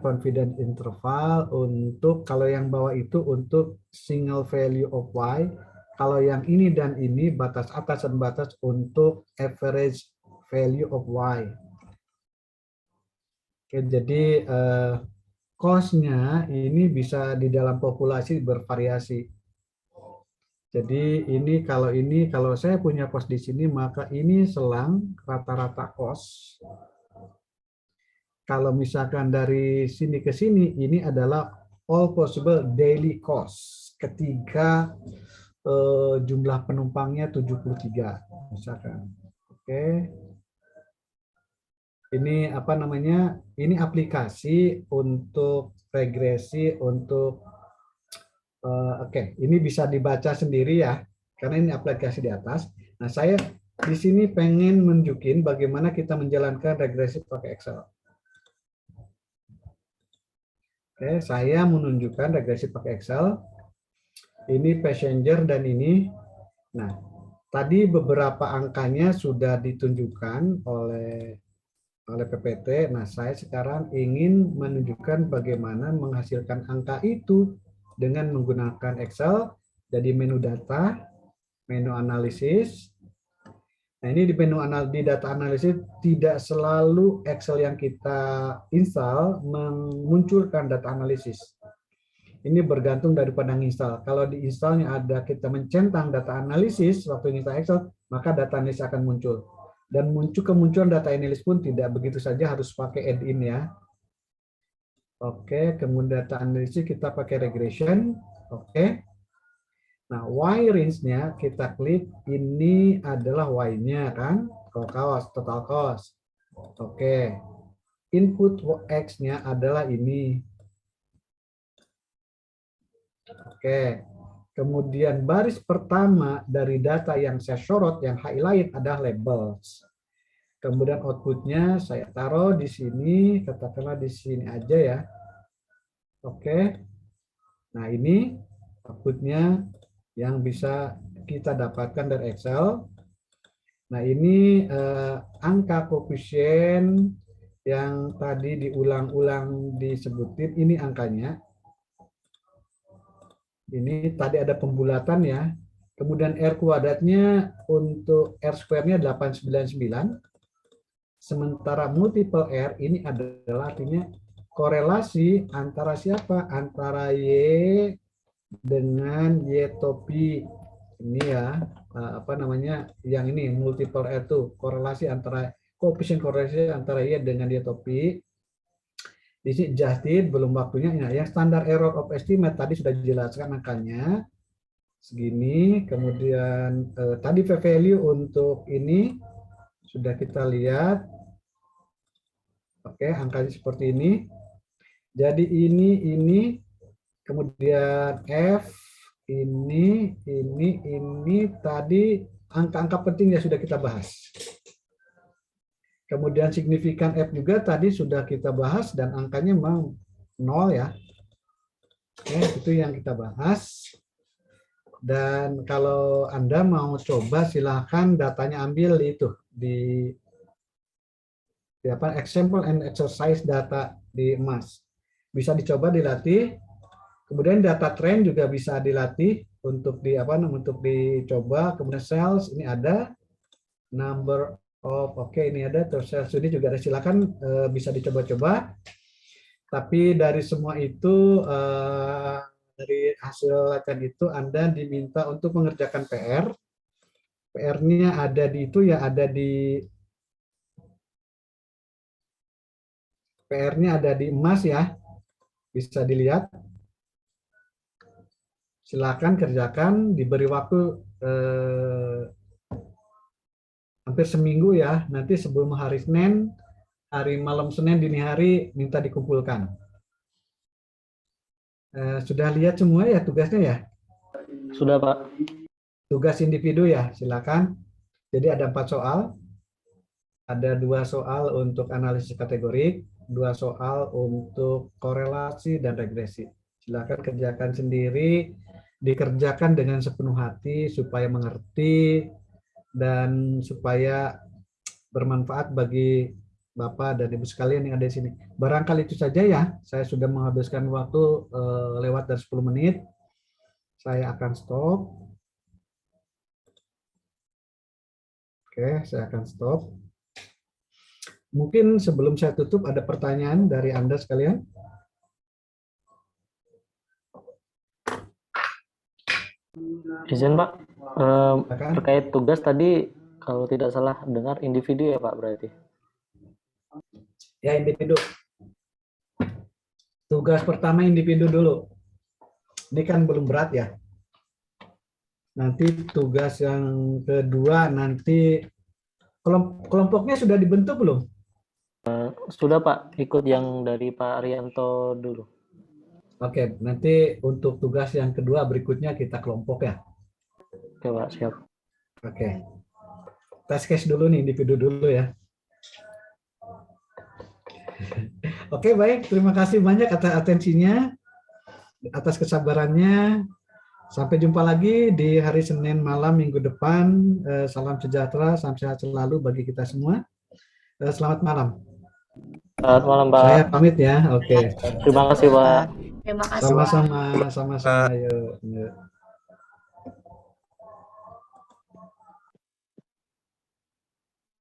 confidence interval untuk, kalau yang bawah itu untuk single value of Y, kalau yang ini dan ini batas atas dan batas untuk average value of Y. Oke, jadi cost-nya ini bisa di dalam populasi bervariasi. Jadi kalau saya punya kos di sini, maka ini selang rata-rata kos. Kalau misalkan dari sini ke sini, ini adalah all possible daily cost ketika jumlah penumpangnya 73 misalkan. Oke. Ini apa namanya? Ini aplikasi untuk regresi untuk oke, ini bisa dibaca sendiri ya, karena ini aplikasi di atas. Nah, saya di sini pengen nunjukin bagaimana kita menjalankan regresi pakai Excel. Oke, saya menunjukkan regresi pakai Excel. Ini passenger dan ini. Nah, tadi beberapa angkanya sudah ditunjukkan oleh PPT. Nah, saya sekarang ingin menunjukkan bagaimana menghasilkan angka itu dengan menggunakan Excel. Jadi menu data, menu analisis. Nah, ini di data analisis tidak selalu Excel yang kita install memunculkan data analisis. Ini bergantung daripada install. Kalau di installnya ada kita mencentang data analisis waktu install Excel, maka data analisis akan muncul. Dan kemunculan data analisis pun tidak begitu saja harus pakai add-in ya. Oke, kemudian data analisis kita pakai regression. Oke. Nah, Y range-nya kita klik, ini adalah Y-nya kan, total cost. Oke. Input X-nya adalah ini. Oke. Kemudian baris pertama dari data yang saya sorot, yang highlight adalah labels. Kemudian output-nya saya taruh di sini, katakanlah di sini aja ya. Oke. Nah, ini output-nya yang bisa kita dapatkan dari Excel. Nah, ini angka koefisien yang tadi diulang-ulang disebutin, ini angkanya. Ini tadi ada pembulatan ya. Kemudian R kuadratnya untuk R square-nya 899. Sementara multiple R ini adalah artinya korelasi antara siapa? Antara Y dengan Y topi ini ya, apa namanya, yang ini multiple R itu korelasi antara koefisien korelasi antara Y dengan Y topi. Di sini adjusted belum waktunya. Nah, yang standar error of estimate tadi sudah dijelaskan angkanya segini. Kemudian tadi p-value untuk ini sudah kita lihat. Oke, angkanya seperti ini. Jadi ini kemudian F, ini tadi angka-angka penting yang sudah kita bahas. Kemudian signifikan F juga tadi sudah kita bahas dan angkanya memang 0 ya. Oke, itu yang kita bahas. Dan kalau Anda mau coba silahkan datanya ambil itu di apa example and exercise data di emas. Bisa dicoba dilatih. Kemudian data trend juga bisa dilatih untuk untuk dicoba. Kemudian sales ini ada, number of ini ada, terus sales ini juga ada. Silakan bisa dicoba-coba. Tapi dari semua itu dari hasil latihan itu Anda diminta untuk mengerjakan PR. PR-nya ada di itu ya, ada di PR-nya ada di emas ya. Bisa dilihat. Silakan kerjakan, diberi waktu hampir seminggu ya. Nanti sebelum hari Senin, hari malam Senin dini hari minta dikumpulkan. Sudah lihat semua ya tugasnya ya? Sudah, Pak. Tugas individu ya, silakan. Jadi ada 4 soal. Ada 2 soal untuk analisis kategorik, 2 soal untuk korelasi dan regresi. Silakan kerjakan sendiri, dikerjakan dengan sepenuh hati supaya mengerti dan supaya bermanfaat bagi Bapak dan Ibu sekalian yang ada di sini. Barangkali itu saja ya, saya sudah menghabiskan waktu lewat dari 10 menit. Saya akan stop. Oke, saya akan stop. Mungkin sebelum saya tutup ada pertanyaan dari Anda sekalian? Izin Pak, Silakan. terkait tugas tadi kalau tidak salah dengar individu ya Pak berarti. Ya, individu. Tugas pertama individu dulu. Ini kan belum berat ya. Nanti tugas yang kedua nanti kelompoknya sudah dibentuk belum? Sudah Pak, ikut yang dari Pak Arianto dulu. Oke, nanti untuk tugas yang kedua berikutnya kita kelompok ya. Oke Pak, siap. Oke. Test case dulu nih, individu dulu ya. Oke, baik. Terima kasih banyak atas atensinya, atas kesabarannya. Sampai jumpa lagi di hari Senin malam minggu depan. Salam sejahtera, salam sehat selalu bagi kita semua. Selamat malam. Selamat malam Pak. Saya pamit ya. Oke. Terima kasih Pak. Terima kasih. Sama-sama, sama-sama. Yuk.